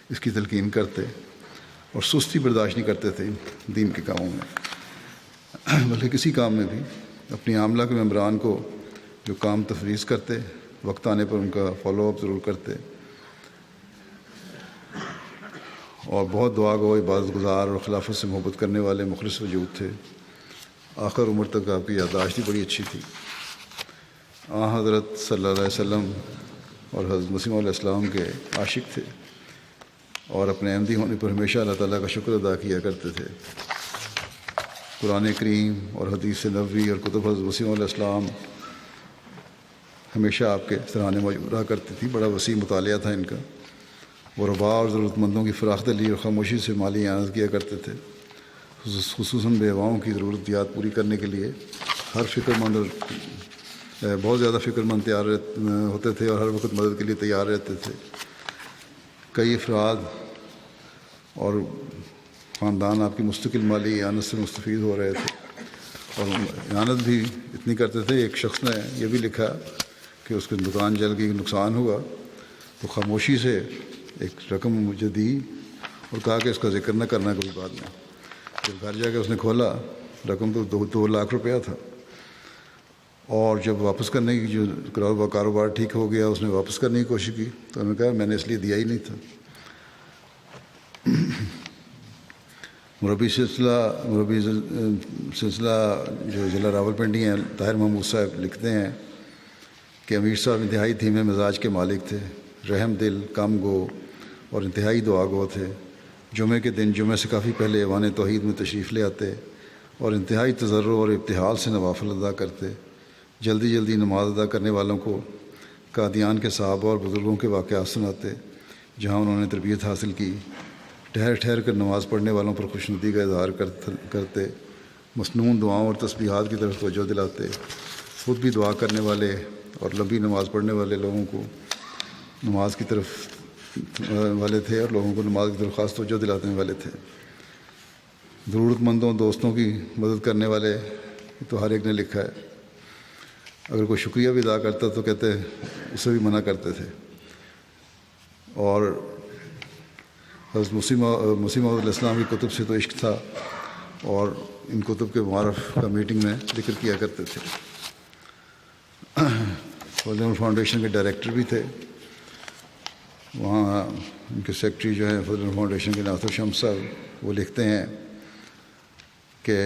اس کی تلقین کرتے اور سستی برداشت نہیں کرتے تھے دین کے کاموں میں، بلکہ کسی کام میں بھی اپنی عاملہ کے ممبران کو جو کام تفویض کرتے وقت آنے پر ان کا فالو اپ ضرور کرتے، اور بہت دعا گو، عبادت گزار اور خلافت سے محبت کرنے والے مخلص وجود تھے. آخر عمر تک آپ کی یادداشت بھی بڑی اچھی تھی. حضرت صلی اللہ علیہ وسلم اور حضرت مسیح علیہ السلام کے عاشق تھے اور اپنے احمدی ہونے پر ہمیشہ اللہ تعالیٰ کا شکر ادا کیا کرتے تھے. قرآن کریم اور حدیث نبوی اور کتب حضرت مسیح علیہ السلام ہمیشہ آپ کے سراہنے موجود رہا کرتی تھی. بڑا وسیع مطالعہ تھا ان کا. غرباء اور ضرورت مندوں کی فراخ دلی اور خاموشی سے مالی اعانت کیا کرتے تھے، خصوصاً بیواؤں کی ضرورتیات پوری کرنے کے لیے ہر فکر مند اور بہت زیادہ فکر مند تیار ہوتے تھے اور ہر وقت مدد کے لیے تیار رہتے تھے. کئی افراد اور خاندان آپ کی مستقل مالی اعانت سے مستفید ہو رہے تھے اور اعانت بھی اتنی کرتے تھے. ایک شخص نے یہ بھی لکھا کہ اس کی دکان جل گئی، نقصان ہوا تو خاموشی سے ایک رقم مجھے دی اور کہا کہ اس کا ذکر نہ کرنا کبھی بعد میں. جب گھر جا کے اس نے کھولا، رقم تو 2 لاکھ روپیہ تھا، اور جب واپس کرنے کی جو کاروبار ٹھیک ہو گیا اس نے واپس کرنے کی کوشش کی تو انہوں نے کہا میں نے اس لیے دیا ہی نہیں تھا. مربی سلسلہ جو ضلع راولپنڈی ہیں طاہر محمود صاحب لکھتے ہیں کہ امیر صاحب انتہائی دھیمے مزاج کے مالک تھے، رحم دل، کم گو اور انتہائی دعا گو تھے. جمعے کے دن جمعے سے کافی پہلے ایوان توحید میں تشریف لے آتے اور انتہائی تضرع اور ابتحال سے نوافل ادا کرتے. جلدی نماز ادا کرنے والوں کو قادیان کے صحابہ اور بزرگوں کے واقعات سناتے جہاں انہوں نے تربیت حاصل کی. ٹھہر کر نماز پڑھنے والوں پر خوشنودی کا اظہار کرتے. مسنون دعاؤں اور تسبیحات کی طرف توجہ دلاتے. خود بھی دعا کرنے والے اور لمبی نماز پڑھنے والے لوگوں کو نماز کی طرف والے تھے اور لوگوں کو نماز کی طرف خاص توجہ دلانے والے تھے. ضرورت مندوں دوستوں کی مدد کرنے والے تو ہر ایک نے لکھا ہے. اگر کوئی شکریہ بھی ادا کرتا تو کہتے اسے بھی منع کرتے تھے. اور حضرت مسیح موعود علیہ السلام کی کتب سے تو عشق تھا اور ان کتب کے معارف کا میٹنگ میں ذکر کیا کرتے تھے. فضل عمر فاؤنڈیشن کے ڈائریکٹر بھی تھے. وہاں ان کے سیکرٹری جو ہیں فضل عمر فاؤنڈیشن کے ناصر شمس صاحب، وہ لکھتے ہیں کہ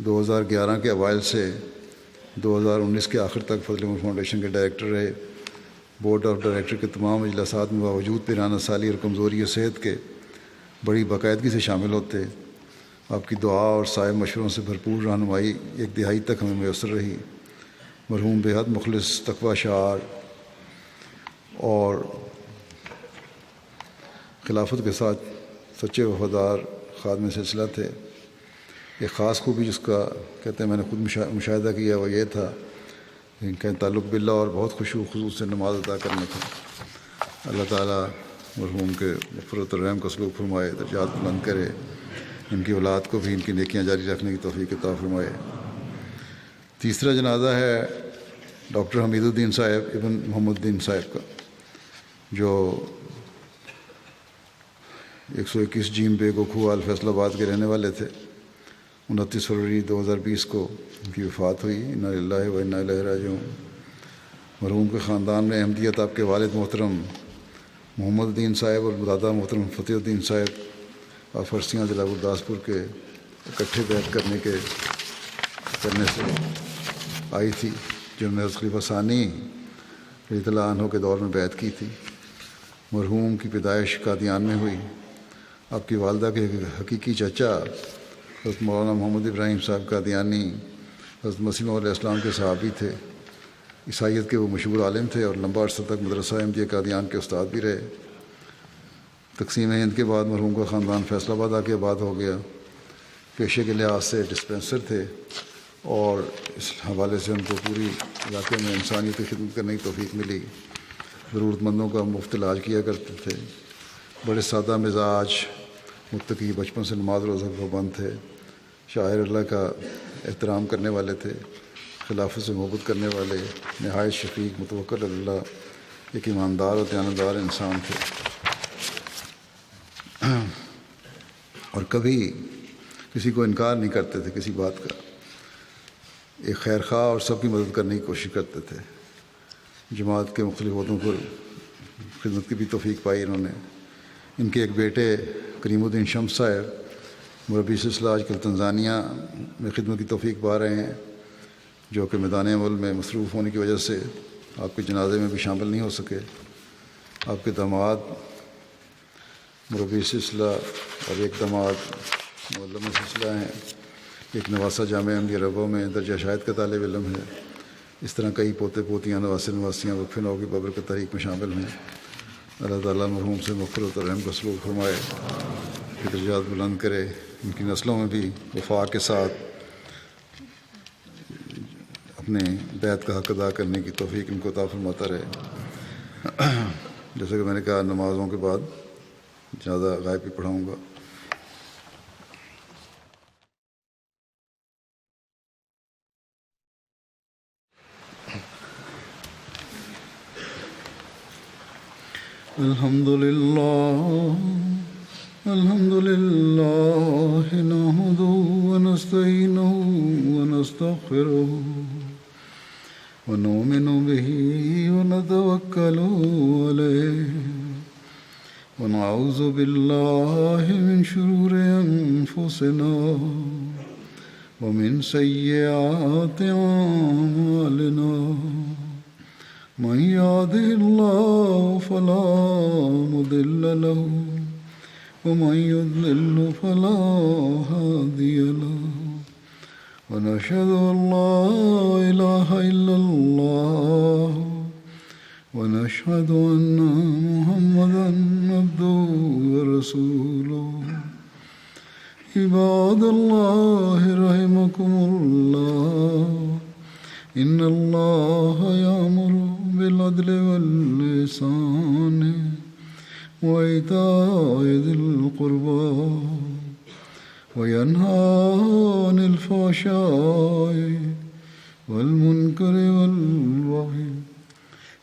2011 کے اوائل سے 2019 کے آخر تک فضل عمر فاؤنڈیشن کے ڈائریکٹر رہے. بورڈ آف ڈائریکٹر کے تمام اجلاسات میں باوجود پیرانہ سالی اور کمزوری صحت کے بڑی باقاعدگی سے شامل ہوتے. آپ کی دعا اور صائب مشوروں سے بھرپور رہنمائی ایک دہائی تک ہمیں میسر رہی. مرحوم بے حد مخلص، تقویٰ شعار اور خلافت کے ساتھ سچے وفادار خادم سلسلہ تھے. ایک خاص خوبی جس کا کہتے ہیں میں نے خود مشاہدہ کیا وہ یہ تھا ان کا تعلق باللہ اور بہت خشوع و خضوع سے نماز ادا کرنے تھا. اللہ تعالیٰ مرحوم کے مغفرت الرحم کا سلوک فرمائے، درجات بلند کرے، ان کی اولاد کو بھی ان کی نیکیاں جاری رکھنے کی توفیق عطا فرمائے. تیسرا جنازہ ہے ڈاکٹر حمید الدین صاحب ابن محمد الدین صاحب کا، جو 121 جیم بے گوکھوال فیصل آباد کے رہنے والے تھے. 29 فروری 2020 کو ان کی وفات ہوئی. انا للہ و انا الیہ راجعون. مرحوم کے خاندان میں احمدیت آپ کے والد محترم محمد الدین صاحب اور دادا محترم فتح الدین صاحب اور فرسیاں ضلع گرداسپور کے اکٹھے بیعت کرنے سے آئی تھی، جنہوں نے خلیفہ ثانی رضی اللہ عنہ کے دور میں بیعت کی تھی. مرحوم کی پیدائش قادیان میں ہوئی. آپ کی والدہ کے حقیقی چچا حضرت مولانا محمد ابراہیم صاحب قادیانی حضرت مسیح علیہ السلام کے صحابی تھے. عیسائیت کے وہ مشہور عالم تھے اور لمبا عرصہ تک مدرسہ احمدیہ قادیان کے استاد بھی رہے. تقسیم ہند کے بعد مرحوم کا خاندان فیصل آباد آ کے آباد ہو گیا. پیشے کے لحاظ سے ڈسپینسر تھے اور اس حوالے سے ان کو پوری علاقے میں انسانیت کی خدمت کرنے کی توفیق ملی. ضرورت مندوں کا مفت علاج کیا کرتے تھے. بڑے سادہ مزاج، متقی، بچپن سے نماز روزہ پابند تھے. شاعر اللہ کا احترام کرنے والے تھے، خلافت سے محبت کرنے والے، نہایت شفیق متوکل اللہ، ایک ایماندار اور دیانتدار انسان تھے، اور کبھی کسی کو انکار نہیں کرتے تھے کسی بات کا، ایک خیر خواہ اور سب کی مدد کرنے کی کوشش کرتے تھے۔ جماعت کے مختلف عہدوں پر خدمت کی بھی توفیق پائی انہوں نے۔ ان کے ایک بیٹے کریم الدین شمس صاحب مربی سلسلہ آج کل تنزانیہ میں خدمت کی توفیق پا رہے ہیں، جو کہ میدان عمل میں مصروف ہونے کی وجہ سے آپ کے جنازے میں بھی شامل نہیں ہو سکے۔ آپ کے داماد مربی سلسلہ اور ایک داماد معلم سلسلہ ہیں، ایک نواسہ جامعہ احمدیہ ربوہ میں درجہ شاہد کا طالب علم ہے۔ اس طرح کئی پوتے پوتیاں نواسے نواسیاں وقف نو کی بابرکت تحریک میں شامل ہیں۔ اللہ تعالیٰ مرحوم سے مغفرت اور رحم کا سلوک فرمائے، کہ درجات بلند کرے، ان کی نسلوں میں بھی وفا کے ساتھ اپنے بیعت کا حق ادا کرنے کی توفیق ان کو عطا فرماتا رہے۔ جیسا کہ میں نے کہا، نمازوں کے بعد زیادہ غائب بھی پڑھاؤں گا۔ الحمد لله نحمده ونستعينه ونستغفره ونؤمن به ونتوكل عليه ونعوذ بالله من شرور أنفسنا ومن سيئات أعمالنا، من يهده الله فلا مضل له ومن يضلل فلا هادي له، ونشهد أن لا إله إلا الله ونشهد أن محمدا عبده ورسوله۔ عباد الله رحمكم الله، إن الله يأمر بالعدل والإحسان وإيتاء ذي القربى وينهى عن الفحشاء والمنكر والبغي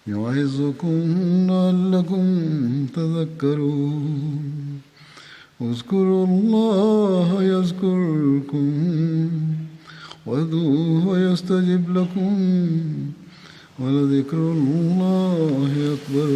يعظكم لعلكم تذكرون۔ اذكروا الله يذكركم وادعوه يستجب لكم، ولذكر الله أكبر۔